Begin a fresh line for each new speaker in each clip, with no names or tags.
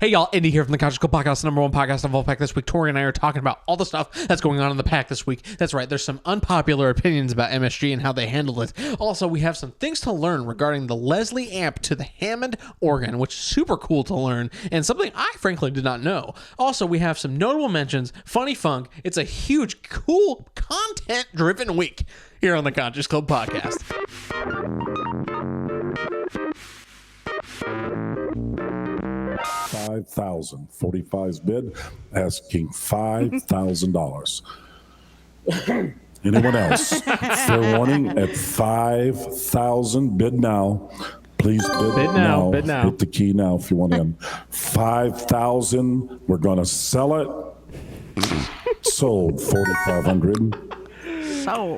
Hey y'all, Indy here from the Conscious Club Podcast, #1 podcast on Vulfpeck. This week, Tori and I are talking about all the stuff that's going on in the pack this week. That's right, there's some unpopular opinions about MSG and how they handled it. Also, we have some things to learn regarding the Leslie amp to the Hammond organ, which is super cool to learn, and something I frankly did not know. Also, we have some notable mentions, funny funk. It's a huge, cool, content-driven week here on the Conscious Club Podcast.
$5,045's bid, asking $5,000. Anyone else? Fair warning at $5,000. Bid now. Please bid now.
Bid now.
Hit the key now if you want in. $5,000. We're gonna sell it. Sold $4,500.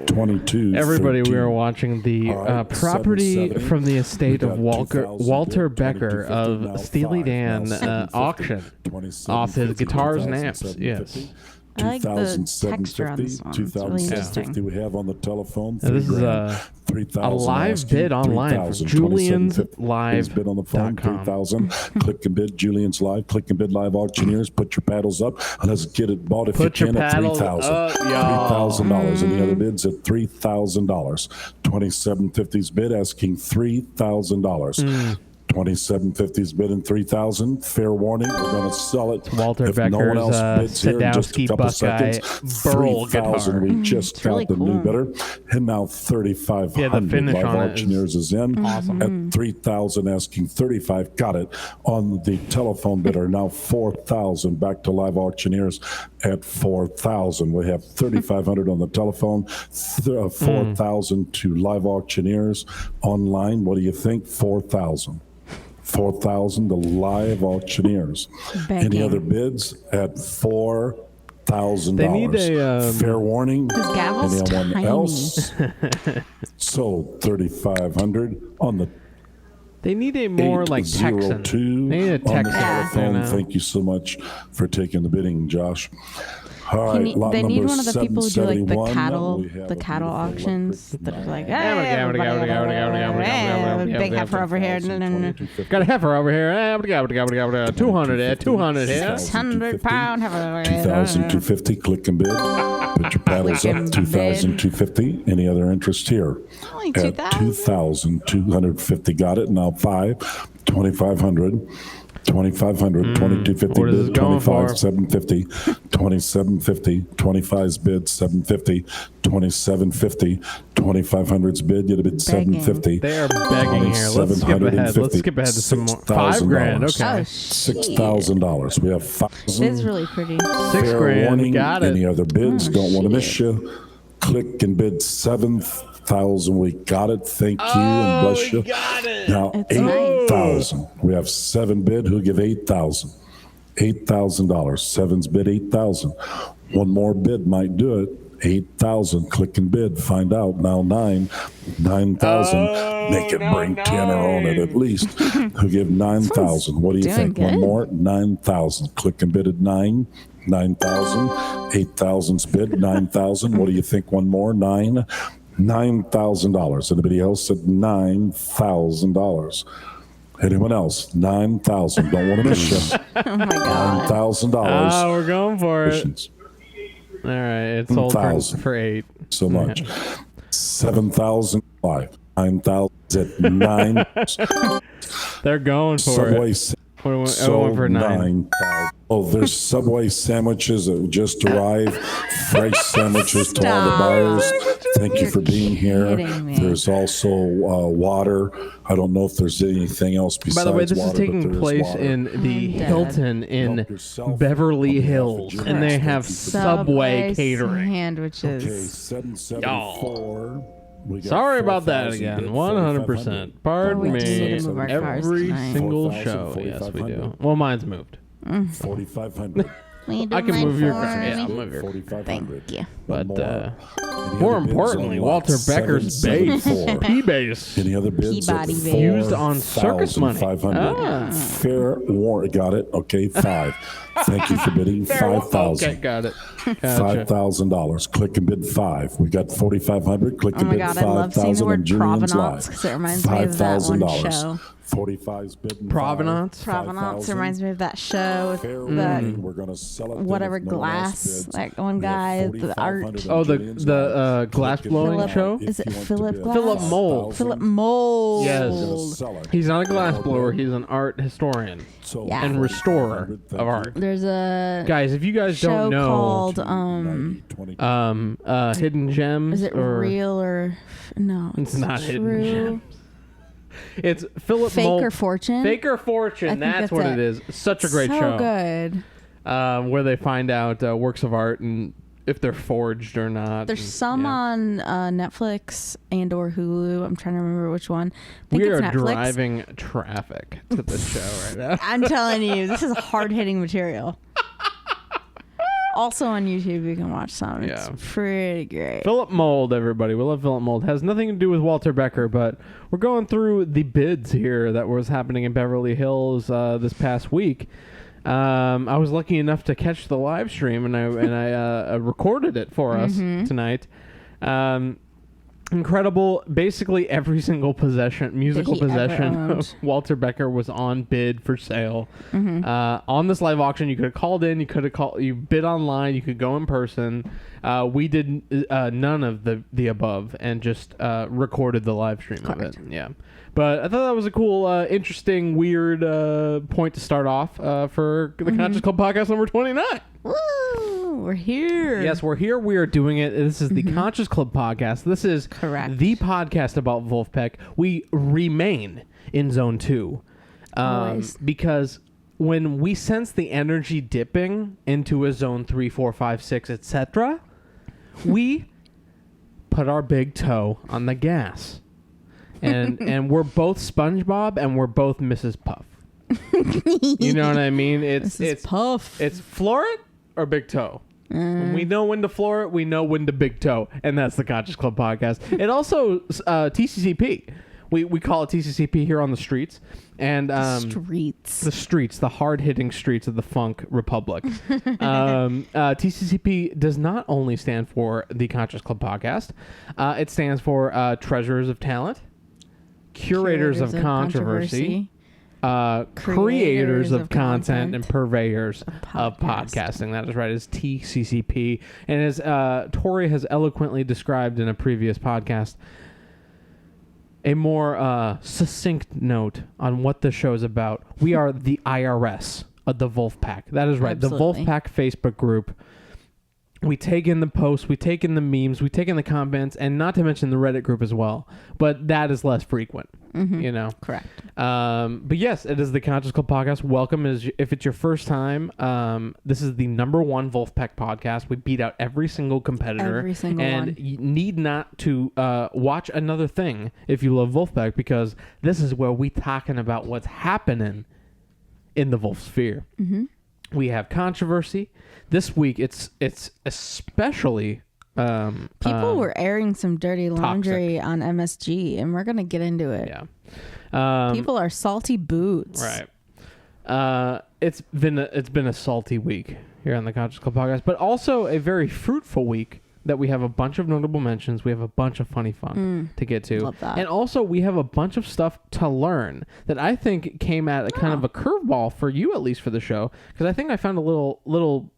22.
Everybody,
13.
We are watching the
right,
property
770.
from the estate
We
of
got 2,000
Walter
bid,
Becker
2250, now
of Steely
5,
Dan
now 750,
auction
2750,
off his guitars and amps.
2750,
Yes.
I like the texture on this one. It's really interesting.
2,750 we have on the telephone.
Now, this is a live bid online from Julien's Live.
Bid on the phone, 3,000. Click and bid, Julien's Live. Click and bid, Live Auctioneers. Put your paddles up and let's get it bought if
Put
you
your
can at
paddles
$3,000.
up, y'all.
$3,000. Any other bids at $3,000? 2750's bid asking $3,000. 2750's bid in 3,000. Fair warning, we're going to sell it.
Walter
if no one
Becker's
else bids here in just a
Sadowski
couple
Buckeye
seconds.
Burl
3,000.
guitar.
We just got
really
the new
cool.
bidder, and now 3,500.
Yeah, the finish
Live
on it
Auctioneers is in
awesome.
at 3,000, asking 35. Got it on the telephone bidder. Now 4,000. Back to Live Auctioneers at 4,000. We have 3,500 on the telephone. 4,000 to Live Auctioneers online. What do you think? 4,000. 4,000 to Live Auctioneers. Any
Begging.
other bids at $4,000?
They need a,
fair warning.
His gavel's
Anyone
tiny.
else? Sold 3,500 on the
They need a more like Texan.
802
They need a
on the
Texan.
telephone.
You know?
Thank you so much for taking the bidding, Josh. All right, lot
They need
number
one of the people who do like the
771.
cattle,
We have
the
a
cattle
beautiful
auctions
electric
that are like,
Yeah,
big heifer over here,
Got a heifer over here. 200 at 200 here.
600 pound heifer.
2,250. Click and bid. Put your paddles
Click
up.
and
2,250. Any other interest here?
Only
At 2,250. Got it. Now 2,500. 2,500, 2,250
What is
bid,
it going for?
25,750, 2,750, 25's bid, 750, 2,750, 2,500's bid, you'd have bid 750.
They are begging here. Let's skip ahead. Let's skip ahead to some more. $5,000. Okay.
Oh,
$6,000. We have $5,000.
It's really pretty.
$6
Fair
grand.
warning,
Got it.
any other bids?
Oh,
Don't want to miss
shit.
you. Click and bid 7,000. We got it. Thank you and bless you. Now
It's nice.
8,000. We have 7 bid. Who give 8,000? $8,000. 7's bid 8,000. One more bid might do it. 8,000. Click and bid. Find out. Now 9,000. Make it bring 10 on it at least. Who give 9,000? What do you
doing
think? One
good.
more. 9,000. Click and bid at 9,000. 8,000's bid. 9,000. What do you think? One more. $9,000. Anybody else at $9,000? Anyone else? 9,000. Don't want to miss you.
Oh my God.
$9,000.
We're going for it. All right, it's sold for
1,000.
8.
So much. 7,005. 9,000 at 9.
They're going for
Subway
it. I went
sold
for 9.
9,000. Oh, there's Subway sandwiches that just arrived. Fresh sandwiches to all the buyers. Thank you for being here.
kidding me.
There's also water. I don't know if there's anything else besides
By the way, this
water,
is
but
taking
there is
place
water.
in the
dead.
Hilton in
Help yourself.
Beverly
On behalf of
Hills,
Julian.
and they have Subway
Subway
catering.
sandwiches.
Okay, 774. We got
Sorry about that
4,000
again.
bid,
100%. Pardon
Oh, we need
me.
to move our cars
Every
tonight.
single
4,000,
show. Yes, we do.
4,500.
Well, mine's moved.
4,500.
Will you do
I can
mine
move your
for
car. Yeah,
me?
I'll move your car.
4,500.
Thank you.
But
One more.
More importantly, Walter Becker's bass. P-bass.
Any other bids?
Peabody bass.
Used on circus money.
Fair warrant. Got it. Okay, 5. Thank you for bidding. 5,000.
Okay, got it.
$5,000. Click and bid 5. We got 4,500. Click and bid 5,000.
I love seeing the word
Julien's
provenance because it reminds me of that one show.
45's bidding.
Provenance.
Provenance reminds me of that show with
we're gonna sell it.
whatever glass. Like one guy, the art.
Oh, the glass blowing show.
Is it Philip Glass?
Philip Mold.
Philip Mold.
Yes. He's not a glass blower. He's an art historian and restorer of art.
There's a
guys. If you guys don't know,
called
Hidden Gems.
Is it real or no?
It's not Hidden Gems. It's Philip
Fake
Mold.
or Fortune?
Fake or Fortune. That's what it is. Such a great show.
So good.
Where they find out works of art and if they're forged or not.
There's some on Netflix and or Hulu. I'm trying to remember which one. I think
we are
it's Netflix.
driving traffic to this show right now.
I'm telling you, this is hard-hitting material. Also on YouTube, you can watch some. It's pretty great.
Philip Mold, everybody. We love Philip Mold. Has nothing to do with Walter Becker, but we're going through the bids here that was happening in Beverly Hills this past week. I was lucky enough to catch the live stream, and I recorded it for us tonight. Incredible. Basically, every single musical possession of Walter Becker was on bid for sale. On this live auction, you could have called in, you bid online, you could go in person. We did none of the above and just recorded the live stream of it. Yeah. But I thought that was a cool, interesting, weird point to start off for the Conscious Club podcast number 29.
Woo! We're here.
Yes, we're here. We are doing it. This is the Conscious Club podcast. This is the podcast about Vulfpeck. We remain in Zone 2 because when we sense the energy dipping into a Zone 3, 4, 5, 6, etc., we put our big toe on the gas. And we're both SpongeBob and we're both Mrs. Puff. You know what I mean? It's
Puff.
It's floor it or big toe. When we know when to floor it, we know when to big toe, and that's the Conscious Club podcast. It also TCCP. We call it TCCP here on the streets, and the hard hitting streets of the Funk Republic. TCCP does not only stand for the Conscious Club podcast; it stands for Treasures of Talent, Curators of Controversy. Creators of content and purveyors of podcasting. That is right. It's TCCP. And as Tori has eloquently described in a previous podcast, a more succinct note on what the show is about. We are the IRS of the Vulfpeck. That is right.
Absolutely.
The Vulfpeck Facebook group. We take in the posts, we take in the memes, we take in the comments, and not to mention the Reddit group as well. But that is less frequent, you know?
Correct.
But yes, it is the Conscious Club podcast. Welcome. If it's your first time, this is the #1 Vulfpeck podcast. We beat out every single competitor.
Every single one.
And you need not to watch another thing if you love Vulfpeck, because this is where we talking about what's happening in the Vulf sphere. We have controversy. This week, it's especially...
people were airing some dirty laundry on MSG, and we're going to get into it.
Yeah.
People are salty boots.
Right. It's been a salty week here on the Conscious Club podcast, but also a very fruitful week that we have a bunch of notable mentions. We have a bunch of funny fun to get to.
Love that.
And also we have a bunch of stuff to learn that I think came at a kind of a curveball for you, at least for the show, because I think I found a little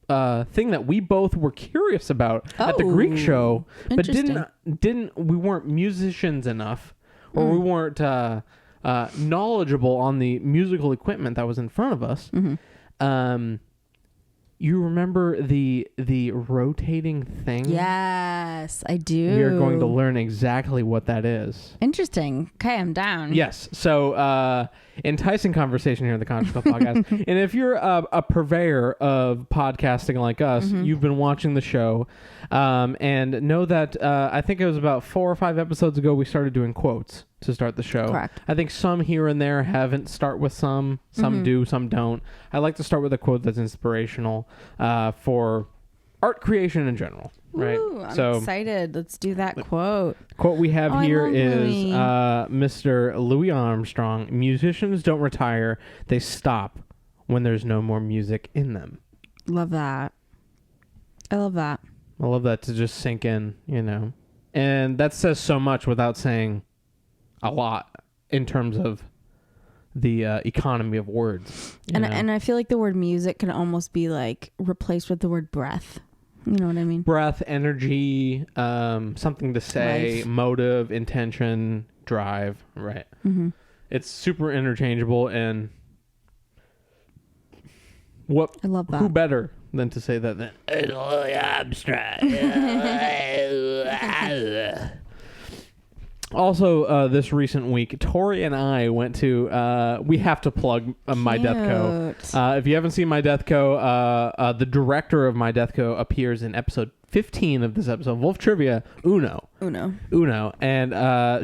thing that we both were curious about at the Greek show, but we weren't musicians enough, or we weren't knowledgeable on the musical equipment that was in front of us. You remember the rotating thing?
Yes, I do.
We are going to learn exactly what that is.
Interesting. Okay, I'm down.
Yes. So, enticing conversation here in the Conscious Club podcast. And if you're a purveyor of podcasting like us, you've been watching the show, and know that I think it was about 4 or 5 episodes ago we started doing quotes to start the show.
Correct.
I think some here and there haven't start with some do, some don't. I like to start with a quote that's inspirational for art creation in general, right?
Ooh, I'm excited. Let's do that quote.
Quote we have here is
Louis.
Mr. Louis Armstrong: musicians don't retire, they stop when there's no more music in them.
Love that. I love that.
I love that to just sink in, you know. And that says so much without saying a lot in terms of the economy of words.
And I feel like the word music can almost be like replaced with the word breath. You know what I mean?
Breath, energy, something to say,
Life.
motive, intention, drive, right?
Mm-hmm.
It's super interchangeable, and what?
I love that.
Who better than to say that than Louis Armstrong? Also, this recent week, Tori and I went to, we have to plug My Death Co. If you haven't seen My Death Co., the director of My Death Co. appears in episode 15 of this episode, Vulf Trivia, Uno. And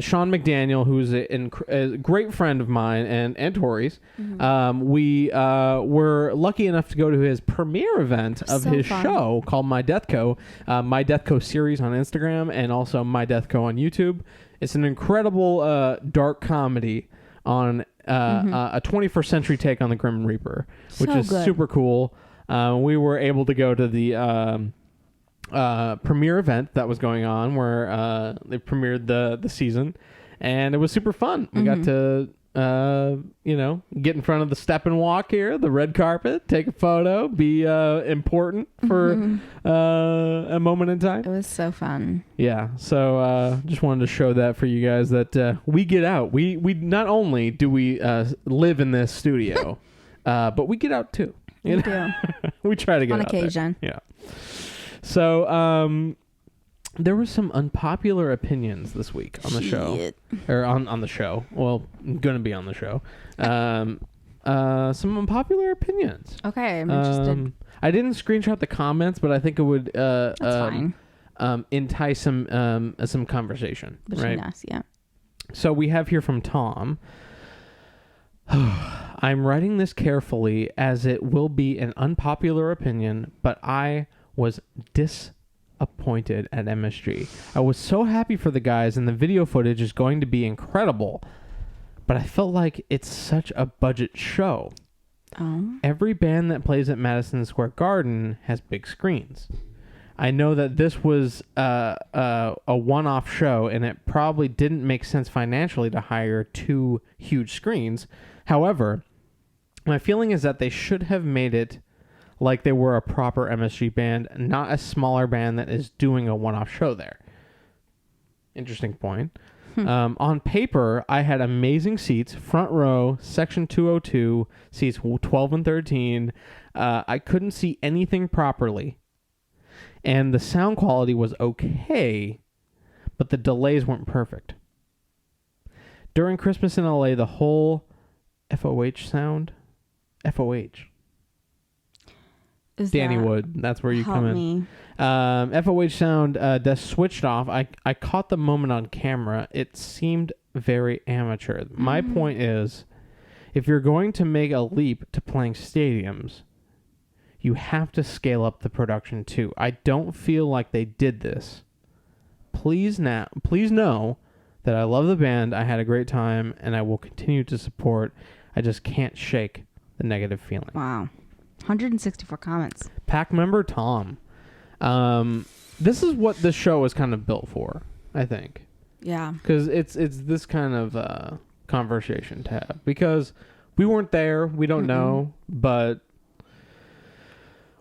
Sean McDaniel, who's a great friend of mine and Tori's, we were lucky enough to go to his premiere event of his show called My Death Co. My Death Co. series on Instagram, and also My Death Co. on YouTube. It's an incredible dark comedy on a 21st century take on the Grim Reaper, which is super cool. We were able to go to the premiere event that was going on where they premiered the season, and it was super fun. We got to get in front of the step and walk here, the red carpet, take a photo, be important for a moment in time.
It was so fun.
Yeah, so just wanted to show that for you guys that we get out. We not only do we live in this studio, but we get out too.
We do.
We try to get
on
out
occasion.
there. Yeah. So there were some unpopular opinions this week on the show, or on the show. Well, going to be on the show. Some unpopular opinions.
Okay, I'm interested.
I didn't screenshot the comments, but I think it would
That's fine.
entice some conversation
Between
right?
us, yeah.
So we have here from Tom. I'm writing this carefully as it will be an unpopular opinion, but I was disappointed at MSG. I was so happy for the guys, and the video footage is going to be incredible, but I felt like it's such a budget show.
Oh.
Every band that plays at Madison Square Garden has big screens. I know that this was a one-off show, and it probably didn't make sense financially to hire 2 huge screens. However, my feeling is that they should have made it like they were a proper MSG band, not a smaller band that is doing a one-off show there. Interesting point. On paper, I had amazing seats, front row, section 202, seats 12 and 13. I couldn't see anything properly. And the sound quality was okay, but the delays weren't perfect. During Christmas in LA, the whole FOH sound, FOH.
Is
Danny
that,
Wood, that's where you
help
come in.
me.
FOH sound that switched off. I caught the moment on camera. It seemed very amateur. My point is, if you're going to make a leap to playing stadiums, you have to scale up the production too. I don't feel like they did this. Please know that I love the band. I had a great time, and I will continue to support. I just can't shake the negative feeling.
Wow. 164 comments.
Pack member Tom. This is what this show is kind of built for, I think.
Yeah.
Because it's this kind of conversation to have. Because we weren't there. We don't know. But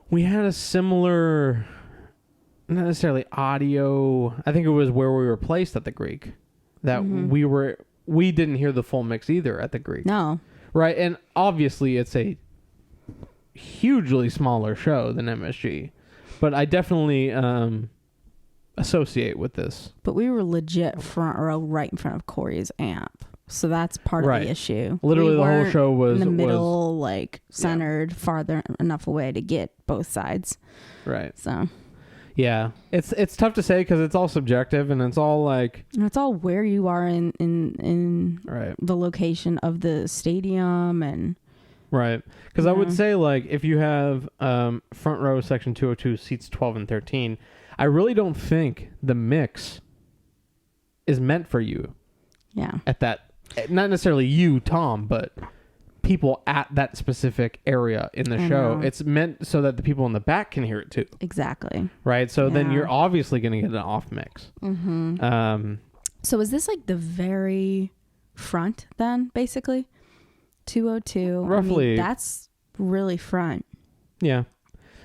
we had a similar, not necessarily audio. I think it was where we were placed at the Greek. That we didn't hear the full mix either at the Greek.
No.
Right? And obviously it's a hugely smaller show than MSG, but I definitely associate with this.
But we were legit front row, right in front of Corey's amp, so that's part of the issue.
Literally, the whole show was
in the middle, like centered, farther enough away to get both sides.
Right.
So.
Yeah, it's tough to say because it's all subjective and it's all like.
And it's all where you are in
right.
the location of the stadium and.
Right. Because I would say, like, if you have front row section 202 seats 12 and 13, I really don't think the mix is meant for you.
Yeah.
At that, not necessarily you, Tom, but people at that specific area in the show. It's meant so that the people in the back can hear it too.
Exactly.
Right. So then you're obviously going to get an off mix. Mm-hmm.
So is this like the very front then, basically? 202.
Roughly.
I mean, that's really front.
Yeah.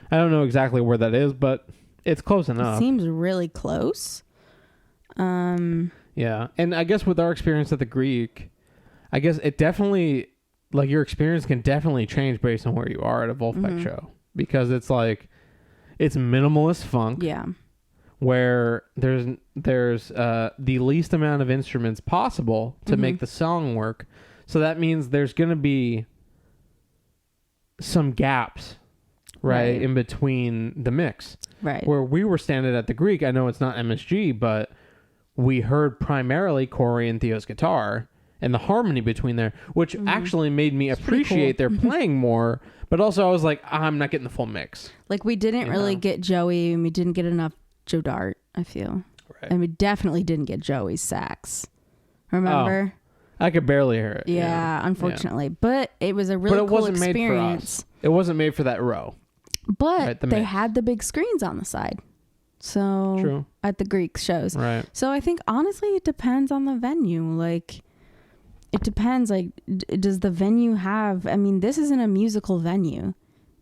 I don't know exactly where that is, but it's close enough.
It seems really close.
Yeah. And I guess with our experience at the Greek, I guess it definitely, like, your experience can definitely change based on where you are at a Vulfpeck show, because it's like, it's minimalist funk.
Yeah.
Where there's the least amount of instruments possible to make the song work. So that means there's going to be some gaps, right, in between the mix.
Right.
Where we were standing at the Greek, I know it's not MSG, but we heard primarily Corey and Theo's guitar and the harmony between there, which actually made me appreciate their playing more. But also I was like, I'm not getting the full mix.
Like, we didn't really get Joey, and we didn't get enough Joe Dart, I feel. Right. And we definitely didn't get Joey's sax. Remember?
Oh, I could barely hear it.
Yeah, unfortunately. Yeah. But it was a really cool experience. Made for us.
It wasn't made for that row.
But they had the big screens on the side. So true. At the Greek shows.
Right.
So I think honestly it depends on the venue. Like, it depends. Like, does the venue have, I mean, this isn't a musical venue.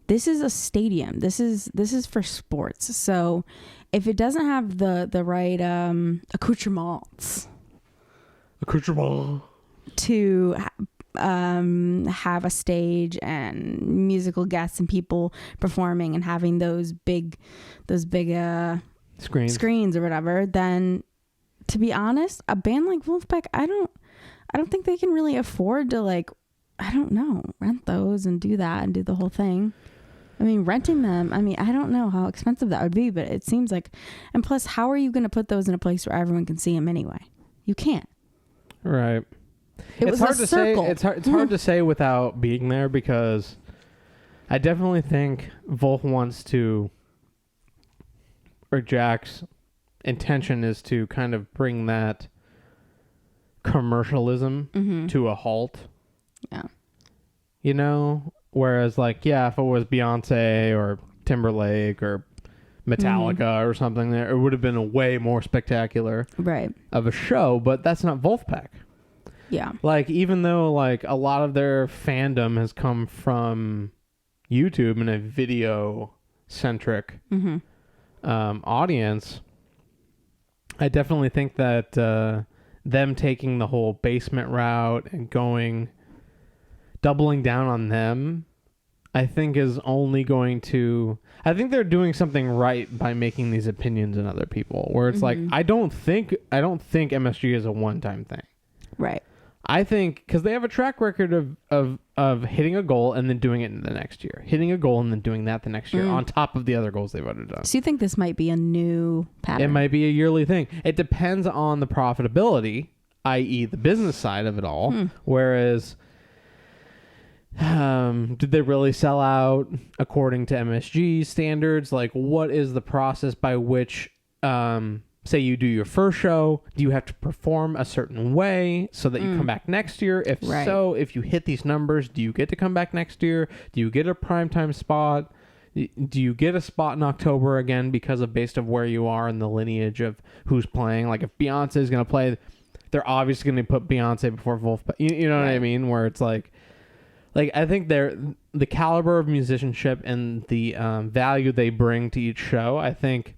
This is a stadium. This is for sports. So if it doesn't have the right accoutrements to have a stage and musical guests and people performing and having those big screens or whatever, then to be honest, a band like Vulfpeck, I don't think they can really afford to, like, I don't know, rent those and do that and do the whole thing. I mean, renting them, I mean, I don't know how expensive that would be, but it seems like, and plus, how are you going to put those in a place where everyone can see them anyway? You can't.
Right.
It's hard to say.
It's hard to say without being there, because I definitely think Vulf wants to, or Jack's intention is to kind of bring that commercialism to a halt.
Yeah.
You know, whereas, like, yeah, if it was Beyonce or Timberlake or Metallica or something, there it would have been a way more spectacular of a show, but that's not Vulfpeck.
Yeah.
Like, even though, like, a lot of their fandom has come from YouTube and a video centric audience, I definitely think that them taking the whole basement route and doubling down on them, I think is only going to, I think they're doing something right by making these opinions in other people, where it's like, I don't think MSG is a one-time thing. Right. I think, because they have a track record of hitting a goal and then doing it the next year, hitting a goal and then doing that the next year on top of the other goals they've already done.
So you think this might be a new pattern?
It might be a yearly thing. It depends on the profitability, i.e. the business side of it all. Whereas, did they really sell out according to MSG standards? Like, what is the process by which, say you do your first show, do you have to perform a certain way so that you come back next year? If so, if you hit these numbers, do you get to come back next year? Do you get a primetime spot? Do you get a spot in October again because of based of where you are in the lineage of who's playing? Like, if Beyonce is going to play, they're obviously going to put Beyonce before Vulf. You know what I mean? Where it's like I think the caliber of musicianship and the value they bring to each show, I think,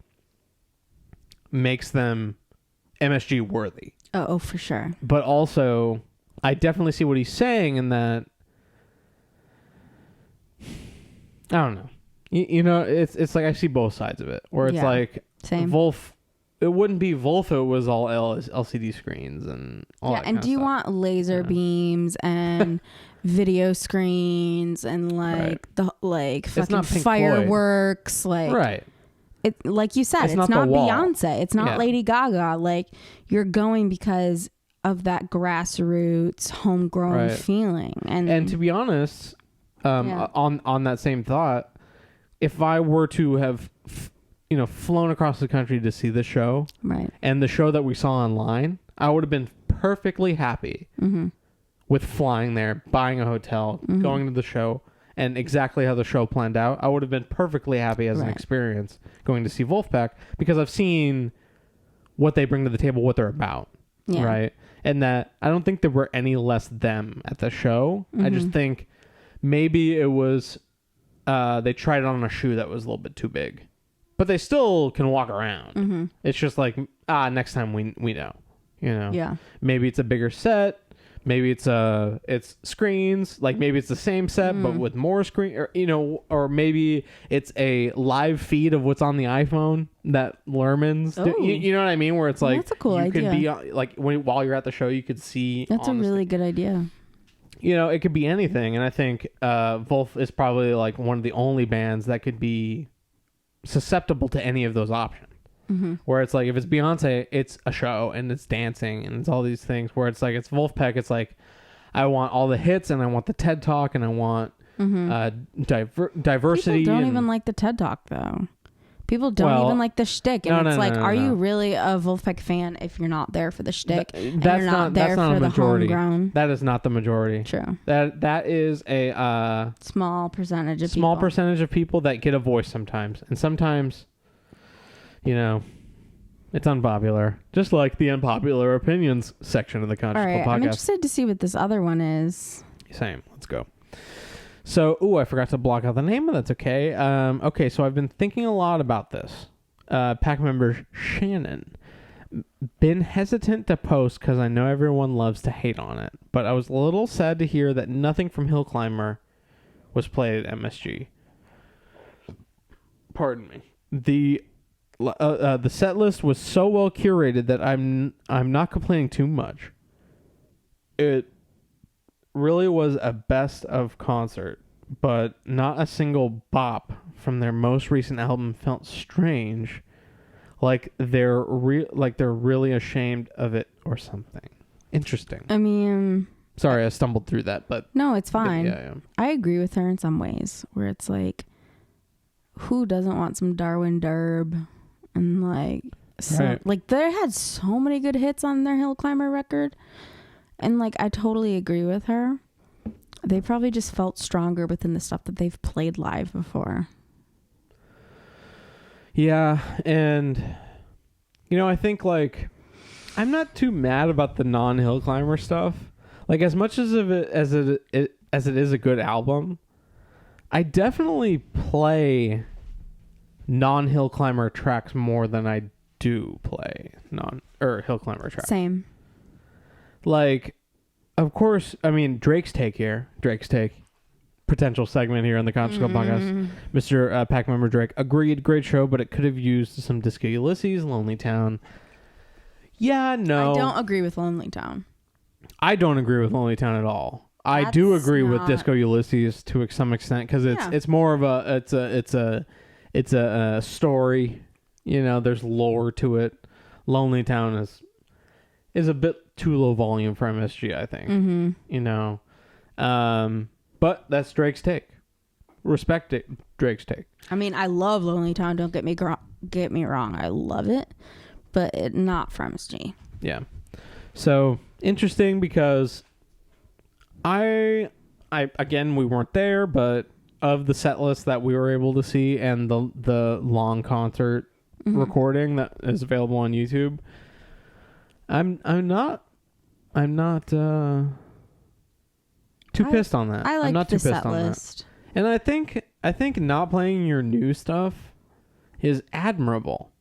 makes them MSG worthy.
Oh, for sure.
But also, I definitely see what he's saying in that, I don't know. You know, it's like I see both sides of it, where it's like
same.
Vulf. It wouldn't be Vulf if it was all LCD screens and all that.
And do you want laser beams and video screens and like fucking fireworks? Like, it, like you said, it's not Beyonce. It's not Lady Gaga. Like, you're going because of that grassroots, homegrown feeling. And
to be honest, on that same thought, if I were to have, flown across the country to see the show,
right,
and the show that we saw online, I would have been perfectly happy with flying there, buying a hotel, going to the show, and exactly how the show planned out. I would have been perfectly happy as an experience going to see Vulfpeck because I've seen what they bring to the table, what they're about, right? And that I don't think there were any less them at the show. I just think maybe it was they tried it on a shoe that was a little bit too big. But they still can walk around. It's just like, next time we know,
Yeah.
Maybe it's a bigger set. Maybe it's screens. Like maybe it's the same set, but with more screen, or maybe it's a live feed of what's on the iPhone that Lerman's. You know what I mean? Where it's like,
that's a cool idea.
Could be like while you're at the show, you could see.
That's a really good idea.
It could be anything. And I think Vulf is probably like one of the only bands that could be susceptible to any of those options. Where it's like, if it's Beyonce, it's a show and it's dancing and it's all these things. Where it's like, it's Vulfpeck, it's like, I want all the hits and I want the TED Talk and I want diversity.
People don't even like the TED Talk though. People don't even like the shtick, and are you really a Vulfpeck fan if you're not there for the shtick?
That's not a majority.
Homegrown?
That is not the majority.
True.
That is a
small percentage of
small percentage of people that get a voice sometimes, and sometimes, it's unpopular. Just like the unpopular opinions section of the Conscious Club podcast.
I'm interested to see what this other one is.
Same. Let's go. So, I forgot to block out the name, but that's okay. Okay, so I've been thinking a lot about this. Pack member Shannon. Been hesitant to post because I know everyone loves to hate on it, but I was a little sad to hear that nothing from Hill Climber was played at MSG. Pardon me. The set list was so well curated that I'm not complaining too much. It really was a best of concert, but not a single bop from their most recent album felt strange, like they're really ashamed of it or something. Interesting.
I mean,
sorry, I stumbled through that, but
no, it's fine.
Yeah.
I agree with her in some ways, where it's like, who doesn't want some Darwin Derb? And like they had so many good hits on their Hill Climber record. And like, I totally agree with her. They probably just felt stronger within the stuff that they've played live before.
Yeah. And, I think like, I'm not too mad about the non-Hill Climber stuff. Like as much as it is a good album, I definitely play non-Hill Climber tracks more than I do play Hill Climber tracks.
Same.
Like, of course, I mean, Drake's Take, potential segment here on the Conscious Club podcast. Mr. Pack member Drake agreed, great show, but it could have used some Disco Ulysses, Lonely Town. Yeah, no.
I don't agree with Lonely Town.
I don't agree with Lonely Town at all. I do agree with Disco Ulysses to some extent because it's more of it's a story. There's lore to it. Lonely Town is a bit too low volume for MSG, I think. But that's Drake's take. Respect it, Drake's take.
I mean, I love Lonely Town. Don't get me wrong. I love it, but not for MSG.
Yeah. So interesting because I again, we weren't there, but of the set list that we were able to see and the long concert recording that is available on YouTube, I'm not too pissed on that.
I like
I'm not
the
too pissed
set
on
list.
That. And I think not playing your new stuff is admirable.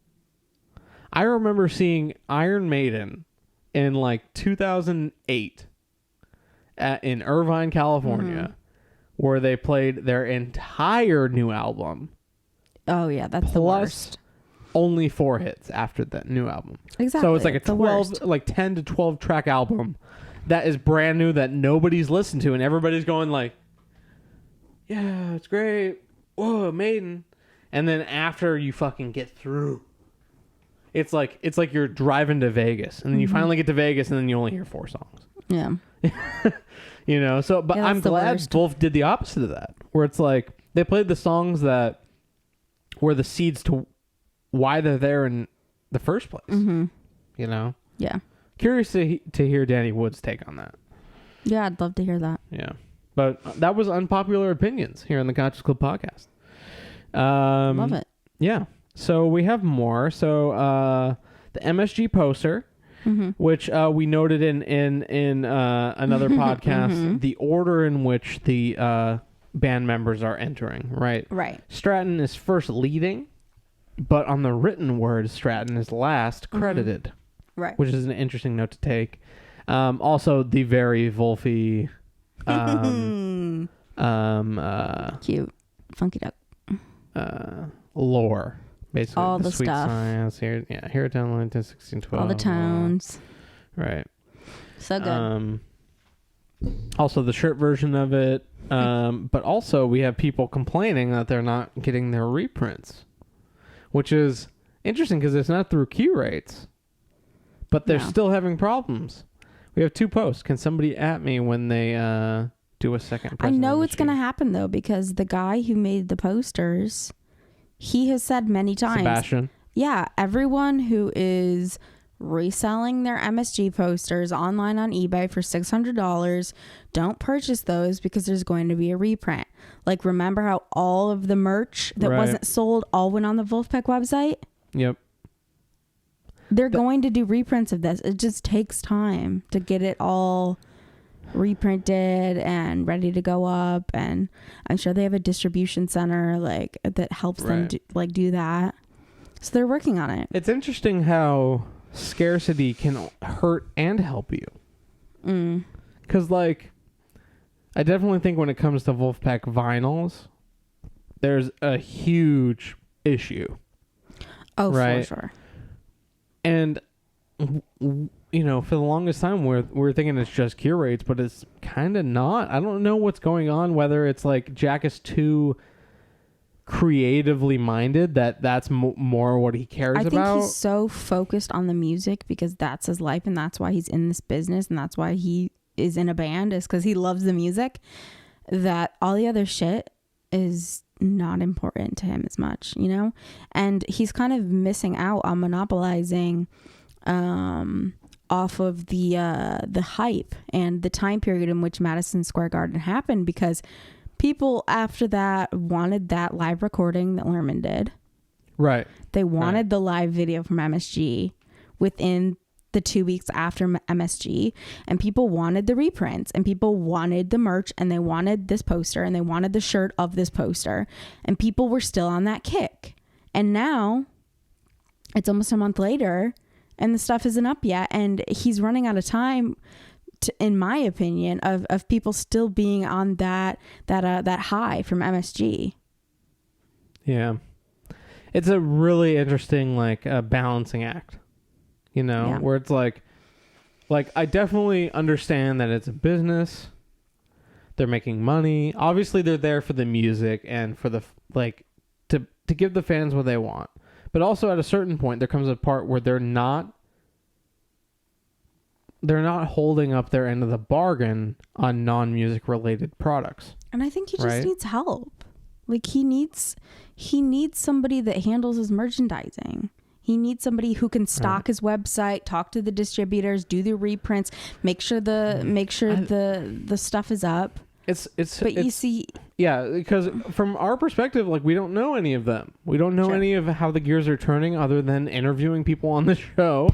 I remember seeing Iron Maiden in like 2008 in Irvine, California, where they played their entire new album.
Oh yeah, that's the worst.
Only 4 hits after that new album.
Exactly.
So it's like a 10 to 12 track album that is brand new that nobody's listened to, and everybody's going like, yeah, it's great. Whoa, Maiden. And then after you fucking get through, it's like you're driving to Vegas, and then you finally get to Vegas, and then you only hear 4 songs.
Yeah.
You know, so, but
Yeah,
I'm
that's the
glad
worst.
Vulf did the opposite of that, where it's like they played the songs that were the seeds to why they're there in the first place.
Mm-hmm.
You know?
Yeah.
Curious to hear Danny Wood's take on that.
Yeah, I'd love to hear that.
Yeah. But that was Unpopular Opinions here on the Conscious Club podcast.
Love it.
Yeah. So we have more. So the MSG poster, which we noted in another podcast, the order in which the band members are entering, right?
Right.
Stratton is first leading, but on the written word, Stratton is last credited,
Right.
which is an interesting note to take. Also, the very Vulfy
Cute. Funky duck.
lore, basically.
All the
sweet
stuff.
science here. Yeah, here down line to 1612.
All the tones.
Right.
So good.
Also the shirt version of it. But also we have people complaining that they're not getting their reprints, which is interesting because it's not through Q rates, but they're
No.
still having problems. We have 2 posts. Can somebody at me when they do a second?
I know it's going to happen, though, because the guy who made the posters, he has said many times.
Sebastian.
Yeah, everyone who is reselling their MSG posters online on eBay for $600, don't purchase those because there's going to be a reprint. Like, remember how all of the merch that
Right.
wasn't sold all went on the Vulfpeck website?
Yep.
They're going to do reprints of this. It just takes time to get it all reprinted and ready to go up, and I'm sure they have a distribution center like that helps them do that. So they're working on it.
It's interesting how scarcity can hurt and help you. Because, like, I definitely think when it comes to Vulfpeck vinyls, there's a huge issue.
Oh,
Right.
for sure.
And, you know, for the longest time, we're thinking it's just cure rates, but it's kind of not. I don't know what's going on, whether it's like Jack is too creatively minded, that's more what he cares
I think
about.
he's so focused on the music because that's his life and that's why he's in this business and that's why he is in a band, is because he loves the music, that all the other shit is not important to him as much, you know? And he's kind of missing out on monopolizing off of the hype and the time period in which Madison Square Garden happened, because people after that wanted that live recording that Lerman did.
Right.
They wanted the live video from MSG within the 2 weeks after MSG, and people wanted the reprints, and people wanted the merch, and they wanted this poster, and they wanted the shirt of this poster, and people were still on that kick. And now it's almost a month later and the stuff isn't up yet, and he's running out of time in my opinion, of people still being on that high from MSG.
Yeah. It's a really interesting, like, balancing act, you know, where it's like I definitely understand that it's a business. They're making money. Obviously, they're there for the music and for the, like, to give the fans what they want. But also at a certain point, there comes a part where they're not holding up their end of the bargain on non-music related products.
And I think he just needs help. Like, he needs somebody that handles his merchandising. He needs somebody who can stock his website, talk to the distributors, do the reprints, make sure the stuff is up. You see,
yeah, because from our perspective, like, we don't know any of them. We don't know any of how the gears are turning other than interviewing people on the show.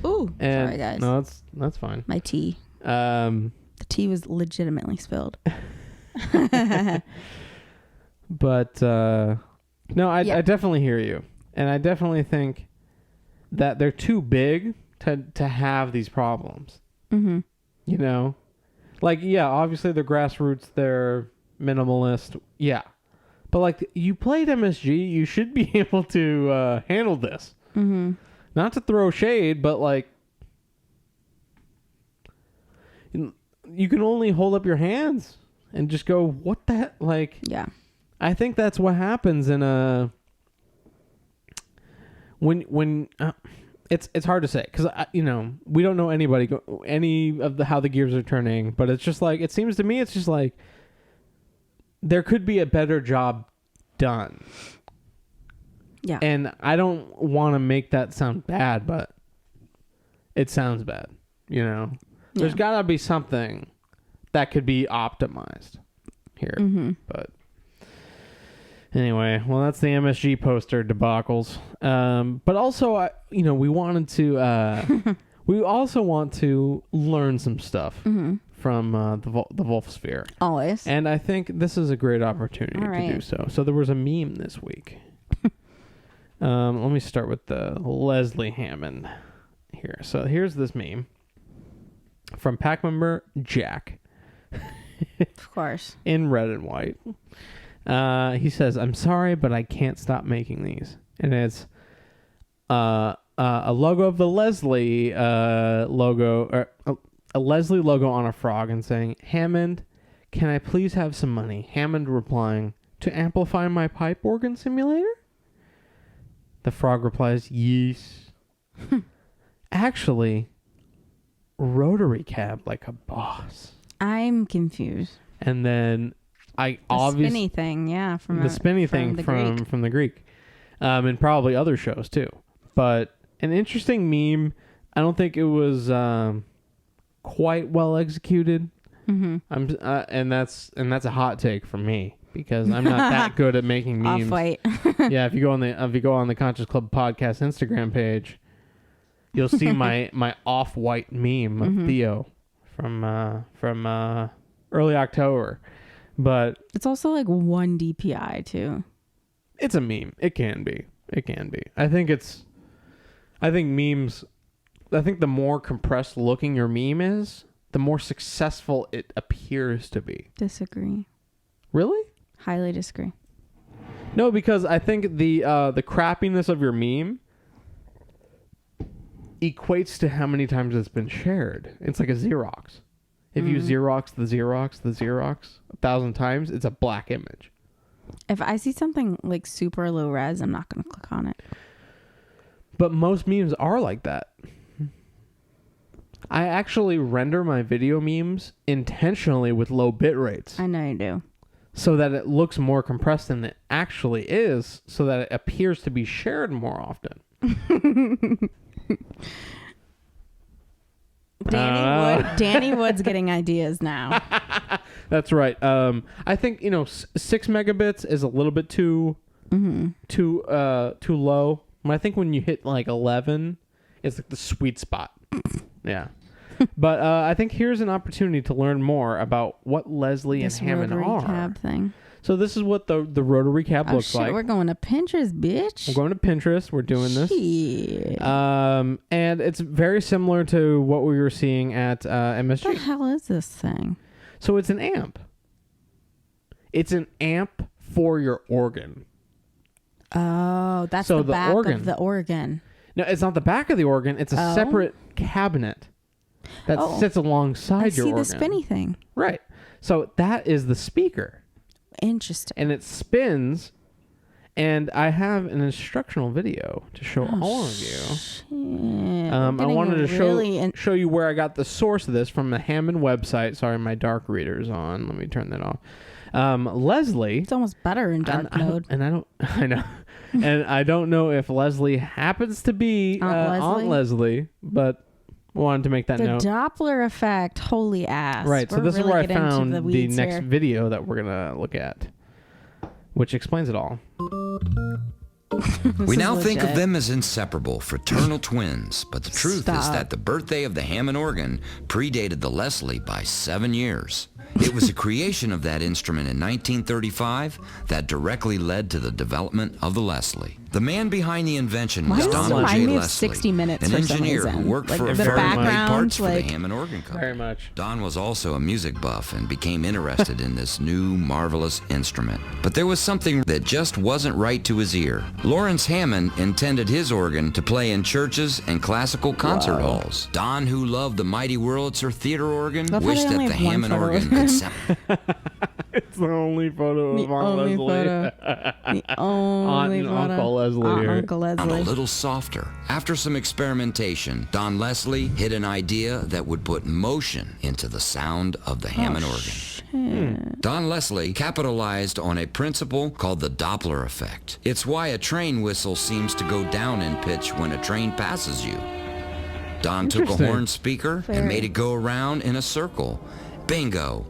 Ooh,
and
sorry guys.
No, that's fine.
My tea.
The
tea was legitimately spilled.
But no, I definitely hear you, and I definitely think that they're too big to have these problems. Mm-hmm. You know, like, yeah, obviously they're grassroots, they're minimalist, yeah, but like, you played MSG, you should be able to handle this. Mm-hmm. Not to throw shade, but like, you can only hold up your hands and just go, what the heck? Like,
yeah.
I think that's what happens in a when it's hard to say because we don't know any of how the gears are turning, but it's just like it seems to me it's just like there could be a better job done.
Yeah.
And I don't want to make that sound bad, but it sounds bad. There's got to be something that could be optimized here. Mm-hmm. But anyway, well, that's the MSG poster debacles. But also, we wanted to. We also want to learn some stuff from the Vulf sphere.
Always.
And I think this is a great opportunity to do so. So there was a meme this week. Let me start with the Leslie Hammond here. So here's this meme from pack member Jack.
Of course.
In red and white. He says, "I'm sorry, but I can't stop making these." And it's a logo of the Leslie logo, or a Leslie logo on a frog, and saying, "Hammond, can I please have some money?" Hammond replying, "To amplify my pipe organ simulator?" The frog replies, "Yes." Actually, rotary cab like a boss.
I'm confused.
And then the
spinny thing, yeah, from
the Greek, and probably other shows too. But an interesting meme. I don't think it was quite well executed. Mm-hmm. And that's a hot take from me because I'm not that good at making memes.
Off-white.
Yeah, if you go on the Conscious Club podcast Instagram page, you'll see my off-white meme of Theo from early October. But
it's also like 1 DPI too.
It's a meme. It can be. I think memes. I think the more compressed looking your meme is, the more successful it appears to be.
Disagree.
Really?
Highly disagree.
No, because I think the crappiness of your meme equates to how many times it's been shared. It's like a Xerox. If you Xerox the Xerox 1,000 times, it's a black image.
If I see something like super low res, I'm not going to click on it.
But most memes are like that. I actually render my video memes intentionally with low bit rates.
I know you do.
So that it looks more compressed than it actually is, so that it appears to be shared more often.
Danny Wood's getting ideas now.
That's right. I think 6 megabits is a little bit too low. I think when you hit like 11, it's like the sweet spot. Yeah. But I think here's an opportunity to learn more about what Leslie and Hammond are.
Rotary cab thing.
So this is what the rotary cab looks like.
We're going to Pinterest, bitch.
We're going to Pinterest. We're doing this.
Shit.
And it's very similar to what we were seeing at MSG.
What the hell is this thing?
So it's an amp. It's an amp for your organ.
Oh, that's the back of the organ.
No, it's not the back of the organ. It's a separate cabinet that sits alongside your organ.
I see the spinny thing.
Right. So that is the speaker.
Interesting.
And it spins, and I have an instructional video to show all of you. I wanted to show you where I got the source of this from the Hammond website. Sorry, my dark reader is on. Let me turn that off. Leslie.
It's almost better in dark mode.
I know. And I don't know if Leslie happens to be Aunt Leslie, but wanted to make that note.
The Doppler effect, holy ass.
Right, so this is where I found the next video that we're going to look at, which explains it all.
We now think of them as inseparable, fraternal twins, but the truth is that the birthday of the Hammond organ predated the Leslie by 7 years. It was the creation of that instrument in 1935 that directly led to the development of the Leslie. The man behind the invention was Donald J. Leslie,
60 Minutes
an engineer who worked for a firm that made parts for the Hammond organ company.
Very much.
Don was also a music buff and became interested in this new, marvelous instrument. But there was something that just wasn't right to his ear. Lawrence Hammond intended his organ to play in churches and classical concert halls. Don, who loved the mighty Wurlitzer theater organ, wished that the Hammond organ could sound...
That's the only photo of Aunt
only
Leslie.
photo. The only
Aunt and
photo.
Uncle Leslie
Aunt
here.
Uncle
And a
Leslie.
little softer. After some experimentation, Don Leslie hit an idea that would put motion into the sound of the Hammond organ. Don Leslie capitalized on a principle called the Doppler effect. It's why a train whistle seems to go down in pitch when a train passes you. Don took a
Interesting.
horn speaker
Fair.
and made it go around in a circle. Bingo!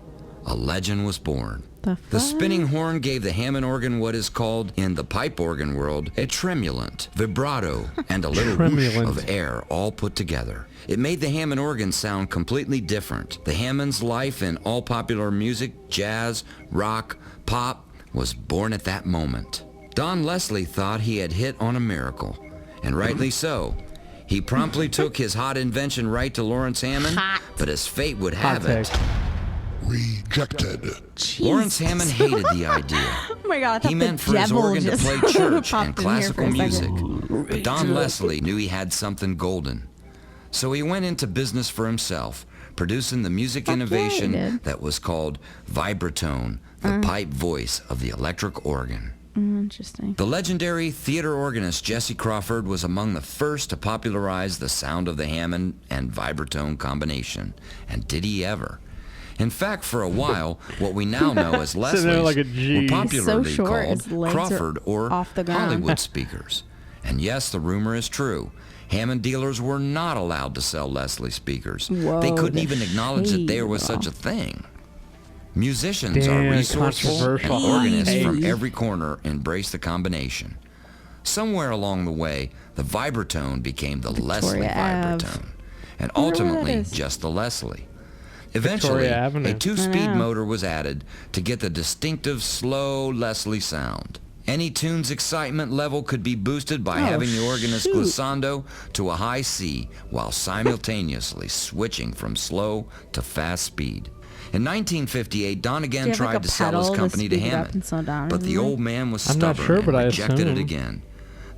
A legend was born.
The
The
fuck?
spinning horn gave the Hammond organ what is called, in the pipe organ world, a tremulant, vibrato, and a little whoosh
Tremulant.
of air all put together. It made the Hammond organ sound completely different. The Hammond's life in all popular music, jazz, rock, pop, was born at that moment. Don Leslie thought he had hit on a miracle, and rightly so. He promptly took his hot invention right to Lawrence Hammond, but as fate would have
Hot
it,
take.
Rejected.
Lawrence Hammond hated the idea.
Oh my god! I thought
He
the
meant for his
devil
organ to
just
play church
popped
and
in here for
classical
a
music.
second.
But Don Leslie knew he had something golden. So he went into business for himself, producing the music
Fuck yeah,
innovation
he did.
that was called vibratone, the pipe voice of the electric organ.
Interesting.
The legendary theater organist Jesse Crawford was among the first to popularize the sound of the Hammond and vibratone combination. And did he ever? In fact, for a while, what we now know as
Sitting there
Leslie's
like a G.
were popularly
He's so short, his
called
legs are
Crawford or
off the ground.
Hollywood speakers. And yes, the rumor is true. Hammond dealers were not allowed to sell Leslie speakers.
Whoa,
They couldn't
the
even acknowledge that there was
shade.
such a thing. Musicians
Damn,
are resourceful, and
controversial.
organists
Hey.
from every corner embrace the combination. Somewhere along the way, the vibratone became the Leslie
Ave.
vibratone, and
where that
ultimately
is.
just the Leslie. Eventually,
Victoria Avenue.
a two-speed
I know.
motor was added to get the distinctive slow Leslie sound. Any tune's excitement level could be boosted by having the organist
shoot.
glissando to a high C while simultaneously switching from slow to fast speed. In 1958, Don again
Do you have, like,
tried
a
to sell his
pedal to
company to
speed it up
Hammond,
and slow down or
but the
something?
old man was
I'm not
stubborn
sure,
and
but I
rejected it
assume.
again.